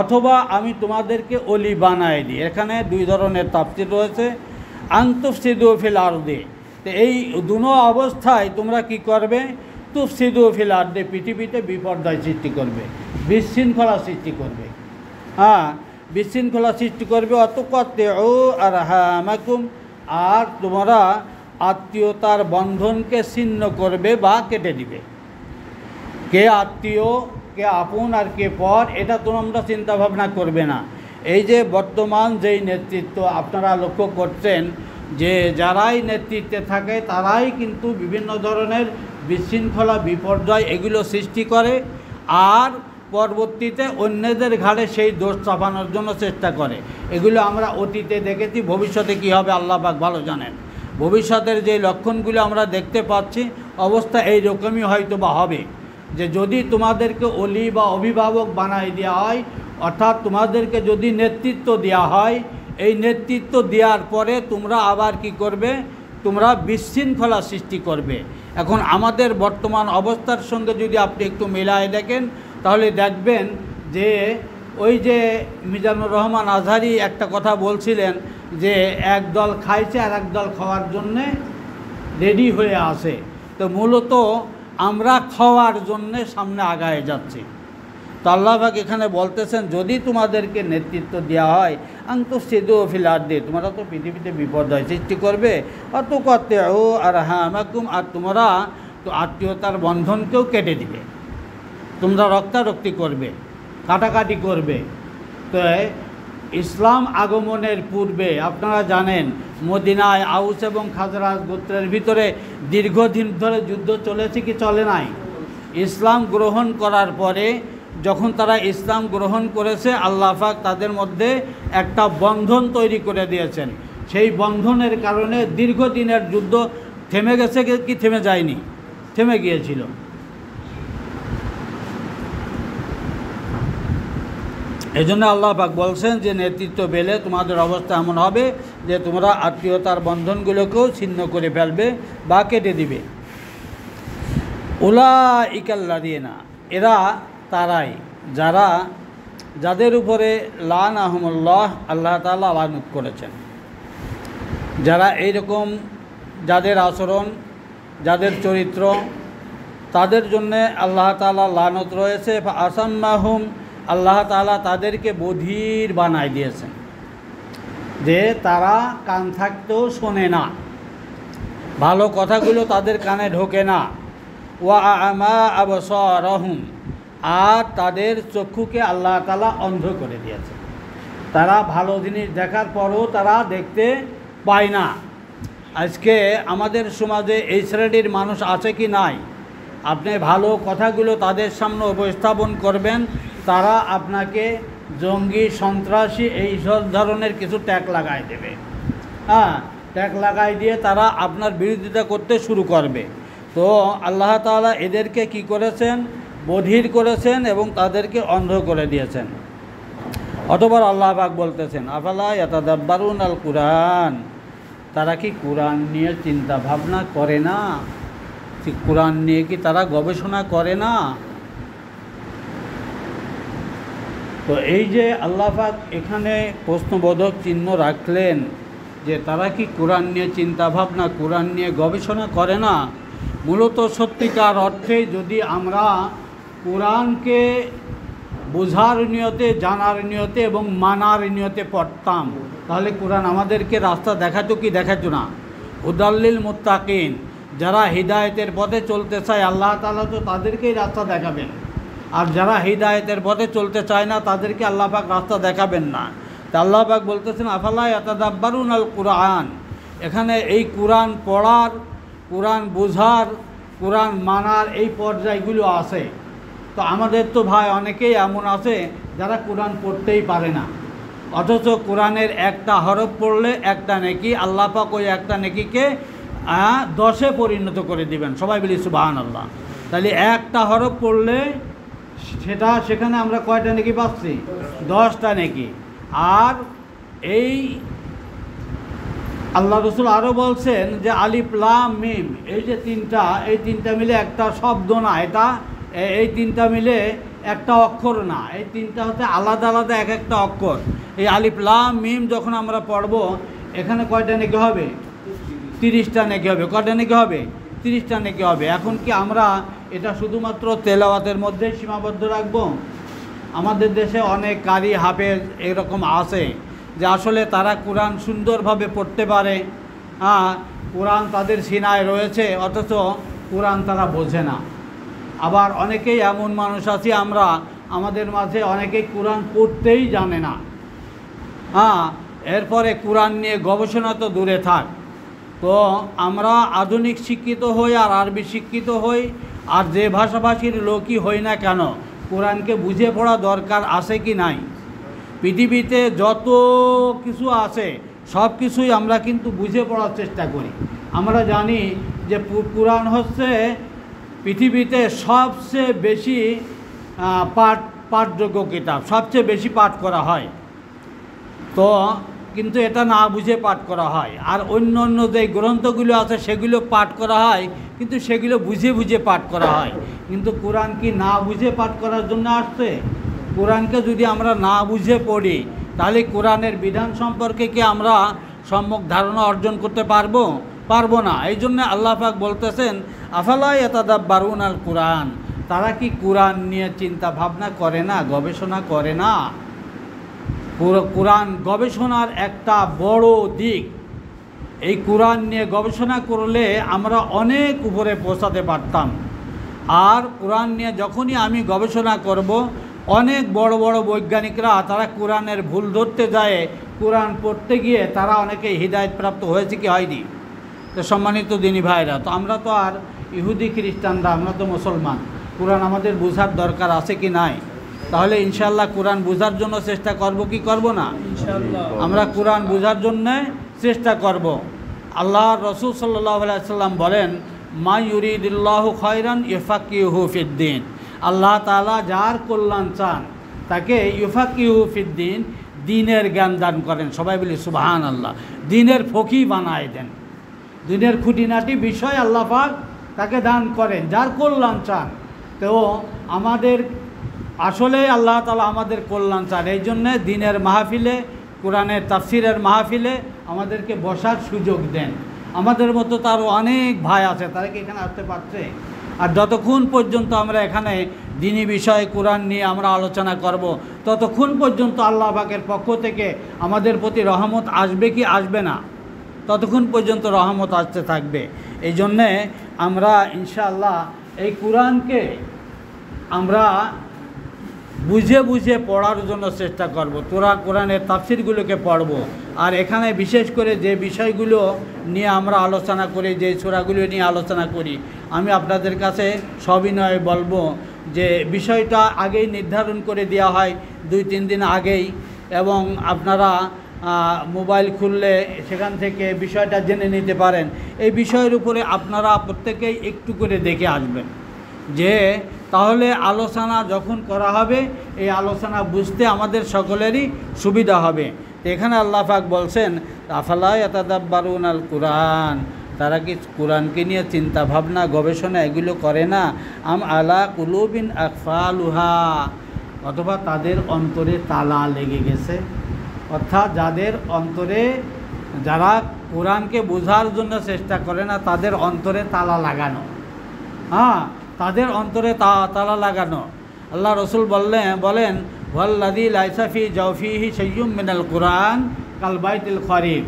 S1: অথবা আমি তোমাদেরকে অলি বানায় দিই। এখানে দুই ধরনের তাফসীর রয়েছে। আন তুফসিদু ফিল আরদি, তো এই দুনো অবস্থায় তোমরা কি করবে? তুফসিদু ফিল আরদি, পৃথিবীতে বিপর্যয় সৃষ্টি করবে, বিশৃঙ্খলা সৃষ্টি করবে, হ্যাঁ বিশৃঙ্খলা সৃষ্টি করবে। অতুকাত্তিউ আরহামাকুম, আর তোমরা আত্মীয়তার বন্ধনকে ছিন্ন করবে বা কেটে দিবে। কে আত্মীয়, কে আপন আর কে পর, এটা তোমরা চিন্তা ভাবনা করবে না। এই যে বর্তমান যেই নেতৃত্ব আপনারা লক্ষ্য করছেন, যে যারাই নেতৃত্বে থাকে তারাই কিন্তু বিভিন্ন ধরনের বিশৃঙ্খলা, বিপর্যয় এগুলো সৃষ্টি করে, আর পরবর্তীতে অন্যদের ঘাড়ে সেই দোষ চাপানোর জন্য চেষ্টা করে। এগুলো আমরা অতীতে দেখেছি, ভবিষ্যতে কী হবে আল্লাহ পাক ভালো জানেন। ভবিষ্যতের যে লক্ষণগুলো আমরা দেখতে পাচ্ছি, অবস্থা এই রকমই হয়তো বা হবে, যে যদি তোমাদেরকে অলি বা অভিভাবক বানাই দেওয়া হয়, অর্থাৎ তোমাদেরকে যদি নেতৃত্ব দেওয়া হয়, এই নেতৃত্ব দেওয়ার পরে তোমরা আবার কি করবে? তোমরা বিশৃঙ্খলা সৃষ্টি করবে। এখন আমাদের বর্তমান অবস্থার সঙ্গে যদি আপনি একটু মেলায় দেখেন, তাহলে দেখবেন যে ওই যে মিজানুর রহমান আজহারি একটা কথা বলছিলেন, যে এক দল খাইছে আর এক দল খাওয়ার জন্যে রেডি হয়ে আসে। তো মূলত আমরা খাওয়ার জন্যে সামনে আগায় যাচ্ছি। তো আল্লাহ পাক এখানে বলতেছেন, যদি তোমাদেরকে নেতৃত্ব দেওয়া হয়, আনতুফসিদু ফিল আরদি, তোমরা তো পৃথিবীতে বিপর্যয় সৃষ্টি করবে। অতুকাত্তিউ আরহামাকুম, আর তোমরা তো আত্মীয়তার বন্ধনকেও কেটে দিবে, তোমরা রক্তারক্তি করবে, কাটাকাটি করবে। তো ইসলাম আগমনের পূর্বে আপনারা জানেন মদিনায় আউস এবং খাজরাজ গোত্রের ভিতরে দীর্ঘদিন ধরে যুদ্ধ চলেছে কি চলে নাই? ইসলাম গ্রহণ করার পরে যখন তারা ইসলাম গ্রহণ করেছে, আল্লাহ পাক তাদের মধ্যে একটা বন্ধন তৈরি করে দিয়েছেন। সেই বন্ধনের কারণে দীর্ঘদিনের যুদ্ধ থেমে গেছে কি থেমে যায়নি? থেমে গিয়েছিল। এই জন্য আল্লাহ পাক বলছেন যে নেতৃত্ব পেলে তোমাদের অবস্থা এমন হবে যে তোমরা আত্মীয়তার বন্ধনগুলোকেও ছিন্ন করে ফেলবে বা কেটে দিবে। উলাইকাল্লাযীনা, এরা তারাই যাদের উপরে লানাহুমুল্লাহ আল্লাহ তাআলা লানত করেছেন। যারা এইরকম যাদের আচরণ, যাদের চরিত্র, তাদের জন্যে আল্লাহ তাআলা লানত রয়েছে। আসাম্মাহুম, আল্লাহ তাআলা তাদেরকে বধির বানায় দিয়েছেন, যে তারা কান থাকতেও শোনে না, ভালো কথাগুলো তাদের কানে ঢোকে না। ওয়া আমা আবসারহুম, আর তাদের চক্ষুকে আল্লাহ তাআলা অন্ধ করে দিয়েছে। তারা ভালো জিনিস দেখার পরও তারা দেখতে পায় না। আজকে আমাদের সমাজে এই শ্রেণীর মানুষ আছে কি নাই? আপনি ভালো কথাগুলো তাদের সামনে উপস্থাপন করবেন, তারা আপনাকে জঙ্গি, সন্ত্রাসী এই সব ধরনের কিছু ট্যাগ লাগাই দেবে। ট্যাগ লাগাই দিয়ে তারা আপনার বিরোধিতা করতে শুরু করবে। তো আল্লাহ তাআলা এদেরকে কি করেছেন? বধির করেছেন এবং তাদেরকে অন্ধ করে দিয়েছেন। অতঃপর আল্লাহ পাক বলতেছেন, আফালা ইয়াতাদাব্বারুন আল কুরআন, তারা কি কোরআন নিয়ে চিন্তা ভাবনা করে না? কোরআন নিয়ে কি তারা গবেষণা করে না? তো এই যে আল্লাহ পাক এখানে প্রশ্নবোধক চিহ্ন রাখলেন যে তারা কি কোরআন নিয়ে চিন্তা ভাবনা, কোরআন নিয়ে গবেষণা করে না। মূলত সত্যিকার অর্থে যদি আমরা কোরআনকে বোঝার নিয়তে, জানার নিয়তে এবং মানার নিয়তে পড়তাম, তাহলে কোরআন আমাদেরকে রাস্তা দেখাতো কি দেখাতো না? হুদাল্লিল মুত্তাকিন, যারা হিদায়েতের পথে চলতে চায় আল্লাহ তাআলা তো তাদেরকেই রাস্তা দেখাবেন, আর যারা হিদায়েতের পথে চলতে চায় না তাদেরকে আল্লাহ পাক রাস্তা দেখাবেন না। তা আল্লাহ পাক বলতেছেন, আফালা ইয়াতাদাব্বারুন আল কুরআন, এখানে এই কোরআন পড়ার, কোরআন বোঝার, কোরআন মানার এই পর্যায়গুলো আছে। তো আমাদের তো ভাই অনেকেই এমন আছে যারা কোরআন পড়তেই পারে না, অথচ কোরআনের একটা হরফ পড়লে একটা নেকি, আল্লাহ পাক ওই একটা নেকিকে 10-এ পরিণত করে দিবেন। সবাই বলি সুবহানাল্লাহ। তাহলে একটা হরফ পড়লে সেখানে আমরা কয়টা নেকি পাচ্ছি? 10টা নেকি। আর এই আল্লাহ রসুল আরও বলছেন যে আলিফ লাম মিম, এই যে তিনটা মিলে একটা শব্দ না, এই তিনটা মিলে একটা অক্ষর না, এই তিনটা হচ্ছে আলাদা আলাদা এক একটা অক্ষর। এই আলিফ লাম মিম যখন আমরা পড়ব, এখানে কয়টা নেকি হবে? 30টা নেকি হবে। কয়টা নেকি হবে? 30টা নেকি হবে। এখন কি আমরা এটা শুধুমাত্র তেলাওয়াতের মধ্যেই সীমাবদ্ধ রাখব? আমাদের দেশে অনেক কারি, হাফেজ এরকম আছে যে আসলে তারা কোরআন সুন্দরভাবে পড়তে পারে, কোরআন তাদের সিনায় রয়েছে, অথচ কোরআন তারা বোঝে না। আবার অনেকেই এমন মানুষ আছি আমরা, আমাদের মাঝে অনেকেই কোরআন পড়তেই জানে না। এরপরে কোরআন নিয়ে গবেষণা তো দূরে থাক। তো আমরা আধুনিক শিক্ষিত হই আর আরবি শিক্ষিত হই, আর যে ভাষাভাষীর লোকই হই না কেন, কোরআনকে বুঝে পড়া দরকার আছে কি নাই? পৃথিবীতে যত কিছু আছে সব কিছুই আমরা কিন্তু বুঝে পড়ার চেষ্টা করি। আমরা জানি যে কোরআন হচ্ছে পৃথিবীতে সবচেয়ে বেশি পাঠযোগ্য কিতাব, সবচেয়ে বেশি পাঠ করা হয়। তো কিন্তু এটা না বুঝে পাঠ করা হয়। আর অন্য অন্য যে গ্রন্থগুলো আছে সেগুলো পাঠ করা হয়, কিন্তু সেগুলো বুঝে বুঝে পাঠ করা হয়। কিন্তু কোরআন কি না বুঝে পাঠ করার জন্য আসছে? কোরআনকে যদি আমরা না বুঝে পড়ি, তাহলে কোরআনের বিধান সম্পর্কে কি আমরা সম্যক ধারণা অর্জন করতে পারবো না। এই জন্য আল্লাহ পাক বলতেছেন, আফালা ইয়াতাদাব্বারুন আল কুরআন, তারা কি কোরআন নিয়ে চিন্তা ভাবনা করে না, গবেষণা করে না? কোরআন গবেষণার একটা বড় দিক। এই কোরআন নিয়ে গবেষণা করলে আমরা অনেক উপরে পৌঁছাতে পারতাম। আর কোরআন নিয়ে যখনই আমি গবেষণা করব, অনেক বড় বড় বৈজ্ঞানিকরা তারা কোরআনের ভুল ধরতে যায়, কোরআন পড়তে গিয়ে তারা অনেকেই হিদায়েত প্রাপ্ত হয়েছে কি হয়নি? তো সম্মানিত দিনী ভাইরা, তো আমরা তো আর ইহুদি খ্রিস্টানরা, আমরা তো মুসলমান। কোরআন আমাদের বোঝার দরকার আছে কি নাই? তাহলে ইনশাআল্লাহ কোরআন বোঝার জন্য চেষ্টা করব কি করব না? ইনশাআল্লাহ আমরা কোরআন বোঝার জন্য চেষ্টা করব। আল্লাহ রসুল সাল্লাল্লাহু আলাইহি সাল্লাম বলেন, মা ইউরিদিল্লাহু খায়রান ইউফাক্কিহু ফিদ্দিন, আল্লাহ তাআলা যার কল্যাণ চান তাকে ইউফাক্কিহু ফিদ্দিন, দ্বীনের জ্ঞান দান করেন। সবাই বলি সুবহানাল্লাহ। দ্বীনের ফকিহ বানায় দেন, দ্বীনের খুঁটিনাটি বিষয় আল্লাহ পাক তাকে দান করেন, যার কল্যাণ চান। তো আমাদের আসলে আল্লাহ তাআলা আমাদের কল্যাণ চান, এই জন্যে দিনের মাহফিলে, কোরআনের তাফসিরের মাহফিলে আমাদেরকে বসার সুযোগ দেন। আমাদের মতো তারও অনেক ভাই আছে, তারা কি এখানে আসতে পারছে? আর যতক্ষণ পর্যন্ত আমরা এখানে দ্বীনি বিষয়ে কোরআন নিয়ে আমরা আলোচনা করব, ততক্ষণ পর্যন্ত আল্লাহ পাকের পক্ষ থেকে আমাদের প্রতি রহমত আসবে কি আসবে না? ততক্ষণ পর্যন্ত রহমত আসতে থাকবে। এই জন্যে আমরা ইনশাআল্লাহ এই কোরআনকে আমরা বুঝে বুঝে পড়ার জন্য চেষ্টা করব। কোরআনের তাফসিরগুলোকে পড়ব। আর এখানে বিশেষ করে যে বিষয়গুলো নিয়ে আমরা আলোচনা করি, যে সূরাগুলো নিয়ে আলোচনা করি, আমি আপনাদের কাছে সবিনয়ে বলবো যে বিষয়টা আগেই নির্ধারণ করে দেওয়া হয় 2-3 দিন আগেই, এবং আপনারা মোবাইল খুললে সেখান থেকে বিষয়টা জেনে নিতে পারেন। এই বিষয়ের উপরে আপনারা প্রত্যেকেই একটু করে দেখে আসবেন, যে তাহলে আলোচনা যখন করা হবে এই আলোচনা বুঝতে আমাদের সকলেরই সুবিধা হবে। এখানে আল্লাহ পাক বলছেন, আফালা ইয়াতাদাব্বারুনাল কুরআন, তারা কি কোরআনকে নিয়ে চিন্তা ভাবনা গবেষণা এগুলো করে না? আম আলা কুলুবিন আকফালুহা, অথবা তাদের অন্তরে তালা লেগে গেছে। অর্থাৎ যাদের অন্তরে, যারা কোরআনকে বোঝার জন্য চেষ্টা করে না, তাদের অন্তরে তালা লাগানো। তাদের অন্তরে তালা লাগানো। আল্লাহ রসুল বলেন ওয়াল্লাযী লাইসা ফী জাওফিহি শাইউম মিনাল কুরআন কাল বাইতিল খরিব,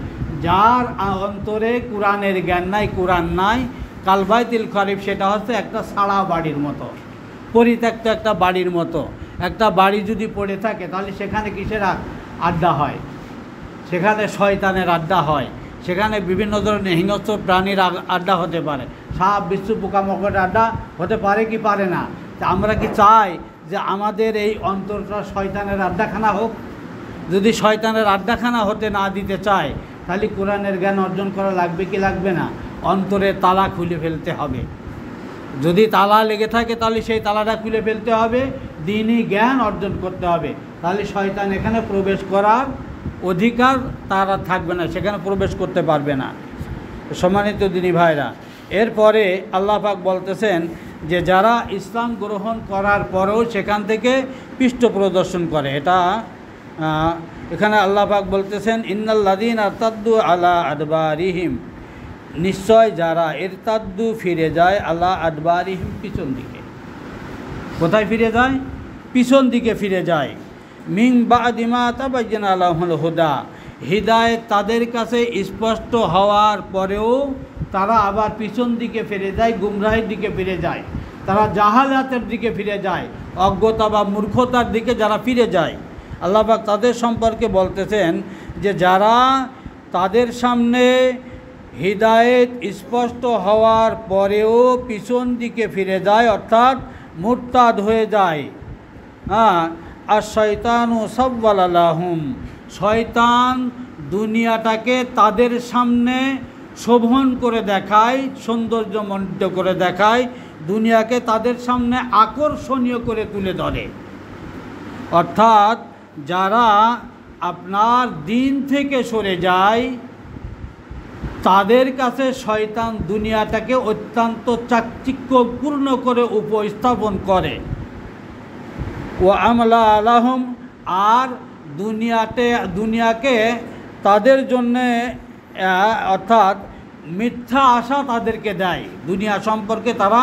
S1: যার অন্তরে কোরআনের জ্ঞান নাই, কোরআন নাই, কাল বাইতিল খরিব, সেটা হচ্ছে একটা সাড়া বাড়ির মতো, পরিত্যক্ত একটা বাড়ির মতো। একটা বাড়ি যদি পড়ে থাকে তাহলে সেখানে কিসের আড্ডা হয়? সেখানে শয়তানের আড্ডা হয়, সেখানে বিভিন্ন ধরনের হিংস্র প্রাণীর আড্ডা হতে পারে, সাপ বিচ্ছু পোকামাকড়ের আড্ডা হতে পারে কি পারে না? তা আমরা কি চাই যে আমাদের এই অন্তরটা শয়তানের আড্ডাখানা হোক? যদি শয়তানের আড্ডাখানা হতে না দিতে চায়, তাহলে কোরআনের জ্ঞান অর্জন করা লাগবে কি লাগবে না? অন্তরে তালা খুলে ফেলতে হবে। যদি তালা লেগে থাকে তাহলে সেই তালাটা খুলে ফেলতে হবে, দ্বীনি জ্ঞান অর্জন করতে হবে। তাহলে শয়তান এখানে প্রবেশ করার অধিকার তার থাকবে না, সেখানে প্রবেশ করতে পারবে না। সম্মানিত দ্বীনি ভাইরা, এরপরে আল্লাহ পাক বলতেছেন যে যারা ইসলাম গ্রহণ করার পরেও সেখান থেকে পৃষ্ঠ প্রদর্শন করে, এটা এখানে আল্লাহ পাক বলতেছেন ইন্নাল্লাযীনা ইরতাদ্দু আলা আদবারিহিম, নিশ্চয় যারা ইরতাদ্দু ফিরে যায়, আলা আদবারিহিম পিছন দিকে। কোথায় ফিরে যায়? পিছন দিকে ফিরে যায়। মিন বা'দি মা তাবায়্যানা লাহুল হুদা, হিদায়াত তাদের কাছে স্পষ্ট হওয়ার পরেও তারা আবার পিছন দিকে ফিরে যায়, গুমরাহির দিকে ফিরে যায়, তারা জাহালাতের দিকে ফিরে যায়, অজ্ঞতা বা মূর্খতার দিকে যারা ফিরে যায়। আল্লাহ পাক তাদের সম্পর্কে বলতেছেন যে যারা তাদের সামনে হিদায়াত স্পষ্ট হওয়ার পরেও পিছন দিকে ফিরে যায়, অর্থাৎ মুরতাদ হয়ে যায়। আর শয়তানু সাব্বালা লাহুম, শয়তান দুনিয়াটাকে তাদের সামনে শোভন করে দেখায়, সৌন্দর্যমণ্ডিত করে দেখায়, দুনিয়াকে তাদের সামনে আকর্ষণীয় করে তুলে ধরে। অর্থাৎ যারা আপনার দিন থেকে সরে যায়, তাদের কাছে শয়তান দুনিয়াটাকে অত্যন্ত চাকচিক্যপূর্ণ করে উপস্থাপন করে। ও আমলা আলাহম, আর দুনিয়াকে তাদের জন্যে অর্থাৎ মিথ্যা আশা তাদেরকে দেয়। দুনিয়া সম্পর্কে তারা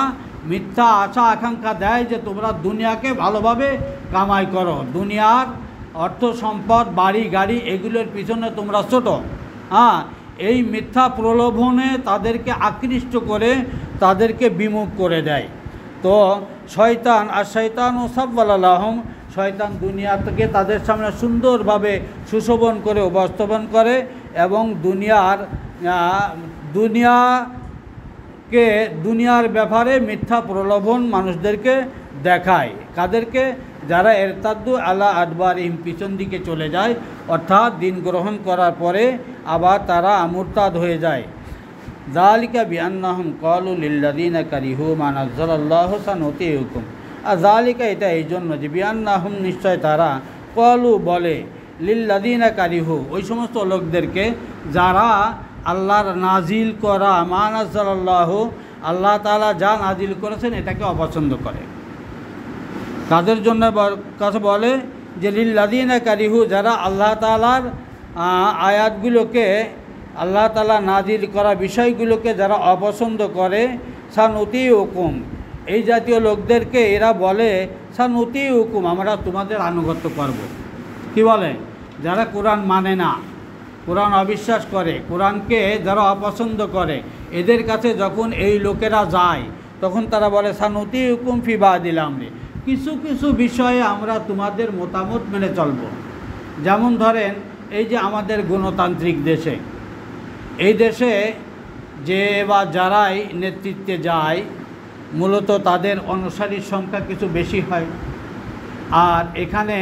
S1: মিথ্যা আশা আকাঙ্ক্ষা দেয় যে তোমরা দুনিয়াকে ভালোভাবে কামাই করো, দুনিয়ার অর্থ সম্পদ বাড়ি গাড়ি এগুলোর পিছনে তোমরা ছোটো। এই মিথ্যা প্রলোভনে তাদেরকে আকৃষ্ট করে তাদেরকে বিমুখ করে দেয়। তো শয়তান আর শয়তান ও সাব্বালা লাহুম, শয়তান দুনিয়া থেকে তাদের সামনে সুন্দরভাবে সুশোভন করে উপস্থাপন করে এবং দুনিয়ার ব্যাপারে মিথ্যা প্রলোভন মানুষদেরকে দেখায়। কাদেরকে? যারা ইরতাদ্দু আলা আদবারিহিম, পিছন দিকে চলে যায়, অর্থাৎ দিন গ্রহণ করার পরে আবার তারা মুরতাদ হয়ে যায়। যালিকা বিআন্নাহুম ক্বালু লিল্লাযীনা কারিহু মা নাযালাল্লাহু সানুতিউকুম, আর যালিকা এটা এই জন্য যে বিআন্নাহুম, নিশ্চয় তারা, ক্বালু বলে, লিল্লাযীনা কারিহু, ওই সমস্ত লোকদেরকে যারা আল্লাহর নাজিল করা মা নাযালাল্লাহু, আল্লাহ তাআলা যা নাজিল করেছেন এটাকে অপছন্দ করে। তাদের জন্য কাছে বলে যে লিল্লাযীনা কারিহু, যারা আল্লাহ তাআলার আয়াতগুলোকে, আল্লাহ তাআলা নাজিল করা বিষয়গুলোকে যারা অপছন্দ করে, সানুতিউকুম, এই জাতীয় লোকদেরকে এরা বলে সানুতিউকুম, আমরা তোমাদের আনুগত্য করব। কি বলে? যারা কোরআন মানে না, কোরআন অবিশ্বাস করে, কোরআনকে যারা অপছন্দ করে, এদের কাছে যখন এই লোকেরা যায় তখন তারা বলে সানুতিউকুম ফি বাদিল আমরি, কিছু কিছু বিষয়ে আমরা তোমাদের মতামত মেনে চলব। যেমন ধরেন, এই যে আমাদের গণতান্ত্রিক দেশে, এই দেশে যে বা যারাই নেতৃত্বে যায় মূলত তাদের অনুসারীর সংখ্যা কিছু বেশি হয়। আর এখানে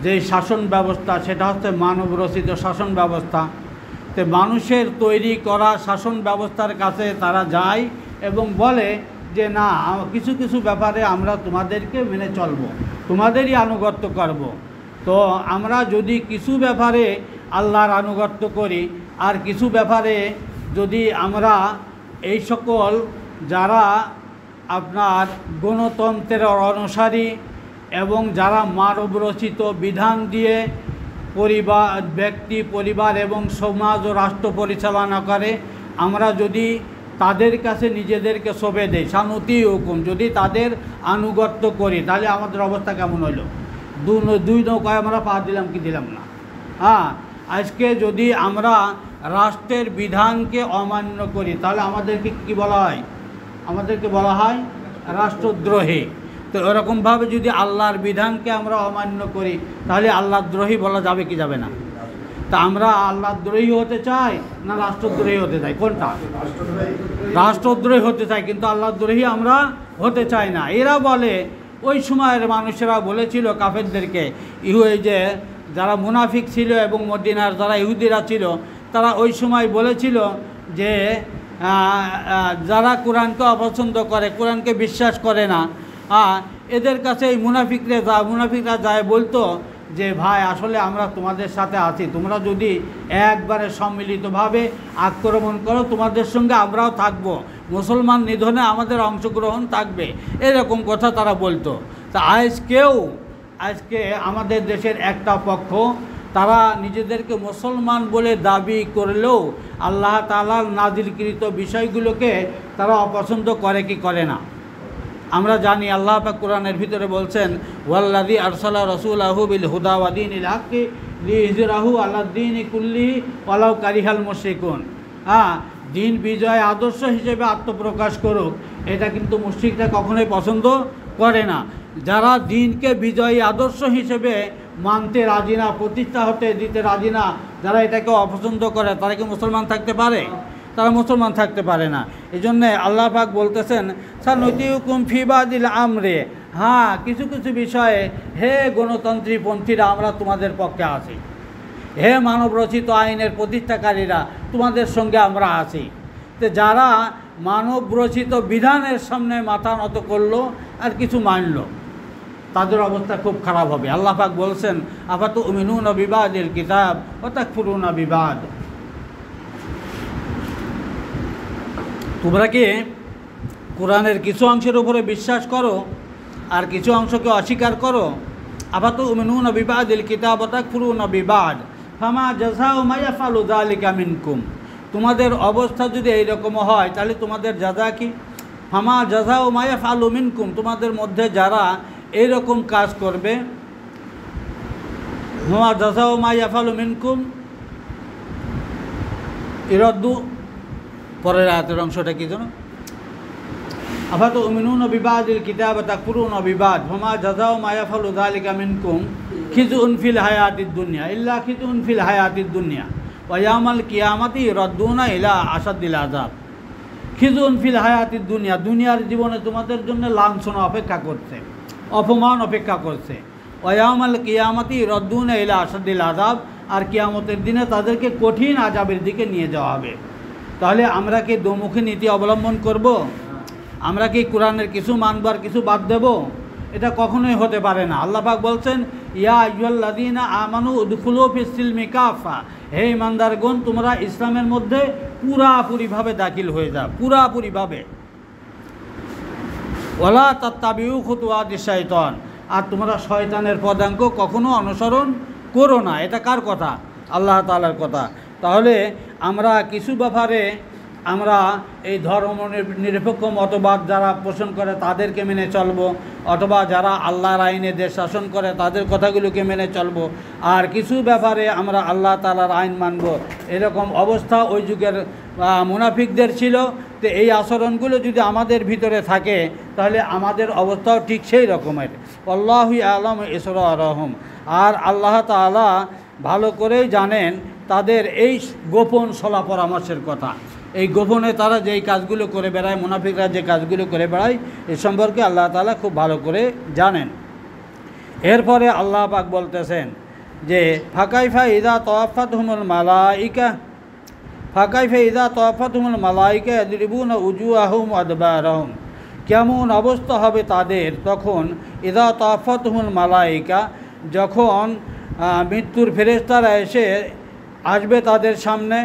S1: যে শাসন ব্যবস্থা সেটা হচ্ছে মানবরচিত শাসন ব্যবস্থা। তো মানুষের তৈরি করা শাসন ব্যবস্থার কাছে তারা যায় এবং বলে যে না, কিছু কিছু ব্যাপারে আমরা তোমাদেরকে মেনে চলব, তোমাদেরই আনুগত্য করব। তো আমরা যদি কিছু ব্যাপারে আল্লাহর আনুগত্য করি আর কিছু ব্যাপারে যদি আমরা এই সকল যারা আপনার গণতন্ত্রের অনুসারী এবং যারা মানবরচিত বিধান দিয়ে ব্যক্তি, পরিবার এবং সমাজ ও রাষ্ট্র পরিচালনা করে, আমরা যদি তাদের কাছে নিজেদেরকে সঁপে দেই, সানুতিউকুম, যদি তাদের আনুগত্য করি, তাহলে আমাদের অবস্থা কেমন হলো? দুই নৌকায় আমরা পা দিলাম কি দিলাম না? আজকে যদি আমরা রাষ্ট্রের বিধানকে অমান্য করি তাহলে আমাদেরকে কি বলা হয়? আমাদেরকে বলা হয় রাষ্ট্রদ্রোহী। তো এরকমভাবে যদি আল্লাহর বিধানকে আমরা অমান্য করি তাহলে আল্লাহদ্রোহী বলা যাবে কি যাবে না? তা আমরা আল্লাহদ্রোহী হতে চাই না রাষ্ট্রদ্রোহী হতে চাই? কোনটা? রাষ্ট্রদ্রোহী হতে চাই, কিন্তু আল্লাহদ্রোহী আমরা হতে চাই না। এরা বলে, ওই সময়ের মানুষেরা বলেছিল কাফেরদেরকে, এই যে যারা মুনাফিক ছিল এবং মদিনার যারা ইহুদিরা ছিল, তারা ওই সময় বলেছিল যে যারা কোরআনকে অপছন্দ করে, কোরআনকে বিশ্বাস করে না, এদের কাছে এই মুনাফিকরা যায় বলতো যে ভাই, আসলে আমরা তোমাদের সাথে আছি, তোমরা যদি একবারে সম্মিলিতভাবে আক্রমণ করো তোমাদের সঙ্গে আমরাও থাকব, মুসলমান নিধনে আমাদের অংশগ্রহণ থাকবে, এরকম কথা তারা বলতো। তা আজকে আমাদের দেশের একটা পক্ষ, তারা নিজেদেরকে মুসলমান বলে দাবি করলেও আল্লাহ তাআলার নাজিলকৃত বিষয়গুলোকে তারা অপছন্দ করে কি করে না? আমরা জানি আল্লাহ পাক কোরআনের ভিতরে বলছেন, ওয়াল্লাযী আরসালা রাসূলাহু বিল হুদা ওয়া দীনিল হাক্কি লিইয়ুযহিরাহু আলাদ-দীনি কুল্লিহি ওয়ালাউ কারিহাল মুশরিকুন। দিন বিজয় আদর্শ হিসেবে আত্মপ্রকাশ করুক, এটা কিন্তু মুশরিকরা কখনোই পছন্দ করে না। যারা দিনকে বিজয়ী আদর্শ হিসেবে মানতে রাজি না, প্রতিষ্ঠা হতে দিতে রাজি না, যারা এটাকে অপছন্দ করে, তারা কি মুসলমান থাকতে পারে? তারা মুসলমান থাকতে পারে না। এই জন্যে আল্লাহ পাক বলতেছেন সানুতিউকুম ফি বাদিল আমরে, কিছু কিছু বিষয়ে হে গণতন্ত্রীপন্থীরা আমরা তোমাদের পক্ষে আছি, হে মানবরচিত আইনের প্রতিষ্ঠাকারীরা তোমাদের সঙ্গে আমরা আছি। তো যারা মানবরচিত বিধানের সামনে মাথা নত করলো আর কিছু মানল, তাদের অবস্থা খুব খারাপ হবে। আল্লাহ পাক বলছেন, আফাতুমিনুনা বিবাদিল কিতাব ওয়া তাকফুরুনা বিবাদ, তোমরা কি কোরআনের কিছু অংশের উপরে বিশ্বাস করো আর কিছু অংশকে অস্বীকার করো? আফাতুমিনুনা বিবাদিল কিতাব ওয়া তাকফুরুনা বিবাদ ফামা জাযাউ মা ইয়াফআলু যালিকা মিনকুম, তোমাদের অবস্থা যদি এইরকম হয় তাহলে তোমাদের জাযা কি? ফামা জাযাউ মা ইয়াফআলু মিনকুম, তোমাদের মধ্যে যারা এইরকম কাজ করবে, ফামা জাযাউ মা ইয়াফআলু মিনকুম ইরাদ্দু, পরের আয়াতের অংশটা কি জানো? আফাতুমিনুনা বিবাদিল কিতাব ওয়া তাকফুরুনা বিবাদ ফামা জাযাউ মা ইয়াফআলু যালিকা মিনকুম খিজউন ফিল হায়াতিদ দুনিয়া ইল্লা খিজউন ফিল হায়াতিদ দুনিয়া ওয়া ইয়াউমাল কিয়ামাতি ইরাদ্দুনা ইলা আশাদ্দিল আযাব। খিজউন ফিল হায়াতিদ দুনিয়া, দুনিয়ার জীবনে তোমাদের জন্য লাঞ্ছনা অপেক্ষা করছে, অপমান অপেক্ষা করছে। ওয়া ইয়াউমাল কিয়ামাতি ইরাদ্দুনা ইলা আশাদ্দিল আযাব, আর কিয়ামতের দিনে তাদেরকে কঠিন আযাবের দিকে নিয়ে যাওয়া হবে। তাহলে আমরা কি দোমুখী নীতি অবলম্বন করব? আমরা কি কোরআনের কিছু মানব আর কিছু বাদ দেব? এটা কখনোই হতে পারে না। আল্লাহ পাক বলছেন, ইয়া আইয়ুহাল্লাযীনা আমানু উদখুলু ফিস-সিলমি কাফা, হে ইমানদারগণ তোমরা ইসলামের মধ্যে পুরাপুরিভাবে দাখিল হয়ে যাও, পুরাপুরিভাবে। ওয়ালা তাত্তাবিউ খুতুওয়াতিশ শাইতান, আর তোমরা শয়তানের পদাঙ্ক কখনো অনুসরণ করো না। এটা কার কথা? আল্লাহ তাআলার কথা। তাহলে আমরা কিছু ব্যাপারে আমরা এই ধর্ম নিরপেক্ষ মতবাদ যারা পোষণ করে তাদেরকে মেনে চলব, অথবা যারা আল্লাহর আইনে দেশ শাসন করে তাদের কথাগুলোকে মেনে চলব, আর কিছু ব্যাপারে আমরা আল্লাহ তাআলার আইন মানব। এরকম অবস্থা ওই যুগের মুনাফিকদের ছিল। তো এই আচরণগুলো যদি আমাদের ভিতরে থাকে তাহলে আমাদের অবস্থাও ঠিক সেই রকমের। আল্লাহু আ'লাম ইসরারহুম, আর আল্লাহ তাআলা ভালো করেই জানেন তাদের এই গোপন সলা পরামর্শের কথা। এই গোপনে তারা যেই কাজগুলো করে বেড়ায়, মুনাফিকরা যে কাজগুলো করে বেড়ায়, এ সম্পর্কে আল্লাহ তাআলা খুব ভালো করে জানেন। এরপরে আল্লাহ পাক বলতেছেন যে ফাকাইফা ইযা তাওয়াফাতহুমুল মালাইকা ফাকাইফা ইযা তাওয়াফাতহুমুল মালাইকা ইয়াদরিবুনা উজুহাহুম ওয়া আদবারহুম, কেমন অবস্থা হবে তাদের তখন, ইযা তাওয়াফাতহুমুল মালাইকা, যখন মৃত্যুর ফেরেশতারা এসে আসবে তাদের সামনে,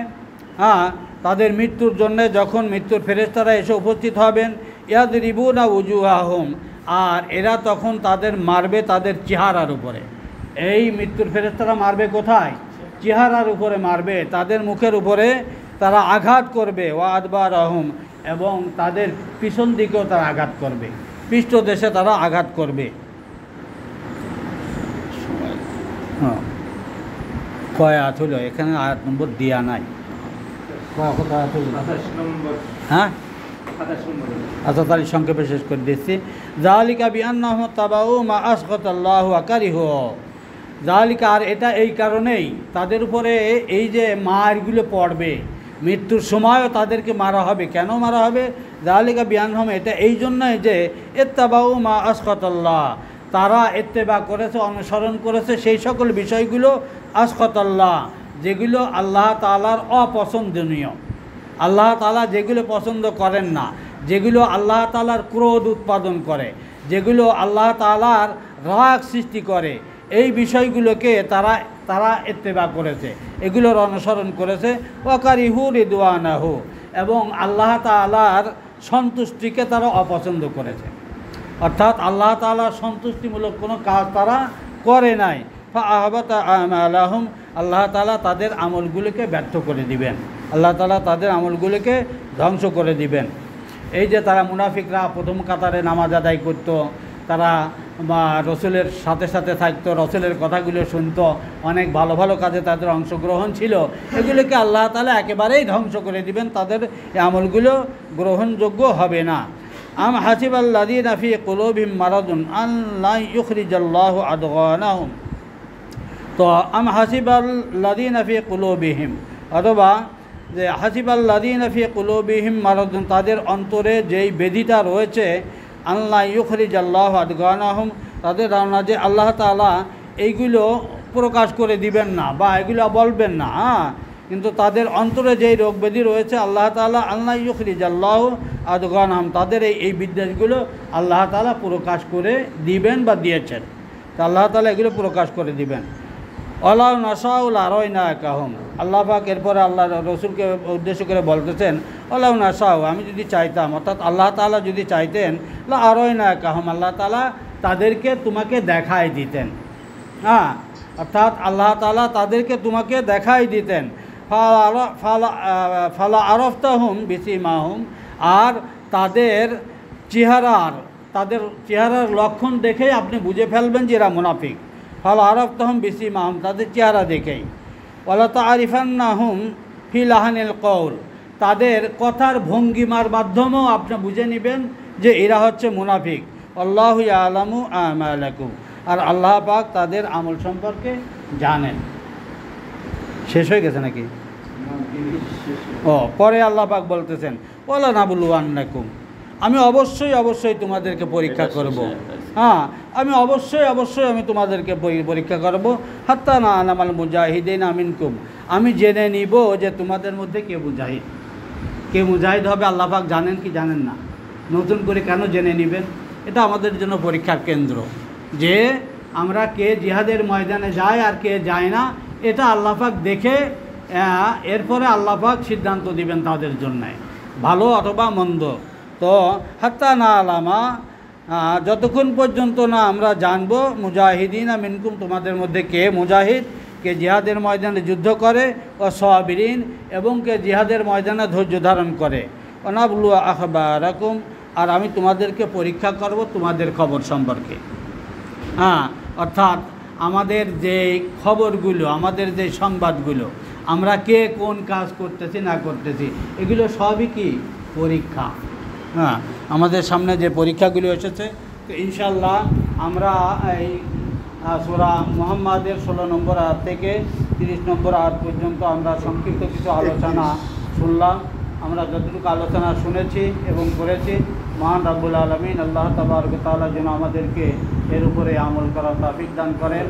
S1: তাদের মৃত্যুর জন্যে যখন মৃত্যুর ফেরেশতারা এসে উপস্থিত হবেন, ইয়াদরিবুনা উজুহাহুম, আর এরা তখন তাদের মারবে তাদের চেহারার উপরে। এই মৃত্যুর ফেরেশতারা মারবে কোথায়? চেহারার উপরে মারবে, তাদের মুখের উপরে তারা আঘাত করবে। ওয়া আদবারহুম, এবং তাদের পিছন দিকেও তারা আঘাত করবে, পৃষ্ঠদেশে তারা আঘাত করবে। কয় আয়াত হলো? এখানে আয়াত নম্বর দেয়া নাই। হ্যাঁ, আচ্ছা তাহলে সংক্ষেপে শেষ করে দিচ্ছি। যালিকা বিআন্নাহুম তাবাউ মা আসখাতাল্লাহু ওয়া কারিহু, যালিকা, আর এটা এই কারণেই তাদের উপরে এই যে মারগুলো পড়বে, মৃত্যুর সময়ও তাদেরকে মারা হবে। কেন মারা হবে? যালিকা বিআন্নাহুম, এটা এই জন্যই যে ইত্তাবাউ মা আসখাতাল্লাহ, তারা ইত্তেবা করেছে, অনুসরণ করেছে সেই সকল বিষয়গুলো, আসখাতাল্লাহ, যেগুলো আল্লাহ তাআলার অপছন্দনীয়, আল্লাহ তাআলা যেগুলো পছন্দ করেন না, যেগুলো আল্লাহ তাআলার ক্রোধ উৎপাদন করে, যেগুলো আল্লাহ তাআলার রাগ সৃষ্টি করে, এই বিষয়গুলোকে তারা ইত্তেবা করেছে, এগুলোর অনুসরণ করেছে। ওয়াকারিহু রিদওয়ানাহু, এবং আল্লাহ তাআলার সন্তুষ্টিকে তারা অপছন্দ করেছে, অর্থাৎ আল্লাহ তাআলার সন্তুষ্টিমূলক কোনো কাজ তারা করে নাই। ফাআহবাতা আমালাহুম, আল্লাহ তাআলা তাদের আমলগুলোকে ব্যর্থ করে দিবেন, আল্লাহ তাআলা তাদের আমলগুলোকে ধ্বংস করে দিবেন। এই যে তারা মুনাফিকরা প্রথম কাতারে নামাজ আদায় করতো, তারা রসুলের সাথে সাথে থাকতো, রসুলের কথাগুলো শুনতো, অনেক ভালো ভালো কাজে তাদের অংশগ্রহণ ছিল, এগুলোকে আল্লাহ তাআলা একেবারেই ধ্বংস করে দিবেন, তাদের এই আমলগুলো গ্রহণযোগ্য হবে না। আম হাসিবাল্লাযীনা ফী কুলূবিহিম মারাদুন আন লা ইউখরিজাল্লাহু আদগানাহুম, তো আম হাসিবাল্লাযীনা ফী কুলূবিহিম, অথবা যে হাসিবাল্লাযীনা ফী কুলূবিহিম মারাদুন, তাদের অন্তরে যেই ব্যাধিটা রয়েছে, আল্লাহ ইউখরিজাল্লাহু আদগানাহুম, তাদের ধারণা যে আল্লাহ তাআলা এইগুলো প্রকাশ করে দিবেন না বা এগুলো বলবেন না, কিন্তু তাদের অন্তরে যেই রোগ ব্যাধি রয়েছে আল্লাহ তাআলা আল্লাহ ইউখরিজাল্লাহু আদগানাহুম, তাদের এই বিদ্বেষগুলো আল্লাহ তাআলা প্রকাশ করে দিবেন বা দিয়েছেন, তা আল্লাহ তাআলা এগুলো প্রকাশ করে দিবেন। ওয়ালাউ নাশাউ লারাইনাকাহুম, আল্লাহ পাক এরপরে আল্লাহ রসুলকে উদ্দেশ্য করে বলতেছেন, ওয়ালাউ নাশাউ, আমি যদি চাইতাম, অর্থাৎ আল্লাহ তাআলা যদি চাইতেন, লারাইনাকাহুম, আল্লাহ তাআলা তাদেরকে তোমাকে দেখাই দিতেন, অর্থাৎ আল্লাহ তাআলা তাদেরকে তোমাকে দেখাই দিতেন। ফালা আরফতাহুম বিসিমাহুম, আর তাদের চেহারার লক্ষণ দেখেই আপনি বুঝে ফেলবেন যে এরা মুনাফিক। ফালা আরফতাহুম বিসিমাহুম, তাদের চেহারা দেখেই। ওয়ালা তারিফান্নাহুম ফি লাহানিল কওল, তাদের কথার ভঙ্গিমার মাধ্যমেও আপনি বুঝে নেবেন যে এরা হচ্ছে মুনাফিক। আল্লাহু ইয়ালামু আমালাকুম, আর আল্লাহ পাক তাদের আমল সম্পর্কে জানেন। শেষ হয়ে গেছে নাকি? পরে আল্লাহ পাক বলতেছেন, ওয়ালা নাবলুওয়ান্নাকুম, আমি অবশ্যই তোমাদেরকে পরীক্ষা করব, আমি অবশ্যই তোমাদেরকে পরীক্ষা করব। হাত্তা না আনামাল মুজাহিদিনা মিনকুম, আমি জেনে নিব যে তোমাদের মধ্যে কে মুজাহিদ হবে। আল্লাহ পাক জানেন কি জানেন না? নতুন করে কেন জেনে নেবেন? এটা আমাদের জন্য পরীক্ষার কেন্দ্র, যে আমরা কে জিহাদের ময়দানে যায় আর কে যায় না, এটা আল্লাহ পাক দেখে এরপরে আল্লাহ পাক সিদ্ধান্ত দিবেন তাদের জন্য, ভালো অথবা মন্দ। তো হাত্তা না আলামা যতক্ষণ পর্যন্ত না আমরা জানবো মুজাহিদিন মিনকুম, তোমাদের মধ্যে কে মুজাহিদ, কে জিহাদের ময়দানে যুদ্ধ করে, ও সাবিরিন, এবং কে জিহাদের ময়দানে ধৈর্য ধারণ করে, অনাবলু আখবারাকুম, আর আমি তোমাদেরকে পরীক্ষা করব তোমাদের খবর সম্পর্কে। অর্থাৎ আমাদের যে খবরগুলো, আমাদের যে সংবাদগুলো, আমরা কে কোন কাজ করতেছি না করতেছি, এগুলো সবই কি পরীক্ষা। আমাদের সামনে যে পরীক্ষাগুলো এসেছে, তো ইনশাল্লাহ আমরা এই সূরা মুহাম্মাদের 16 নম্বর আয়াত থেকে 30 নম্বর আয়াত পর্যন্ত আমরা সংক্ষিপ্ত কিছু আলোচনা শুনলাম। আমরা যতটুকু আলোচনা শুনেছি এবং করেছি, মহান রাব্বুল আলামিন আল্লাহ তাবারক ওয়া তাআলা যেন আমাদেরকে এর উপরে আমল করার তৌফিক দান করেন।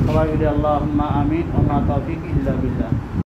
S1: সবাই বলি আল্লাহুম্মা আমিন, ওয়া মা তৌফিক ইল্লা বিল্লাহ।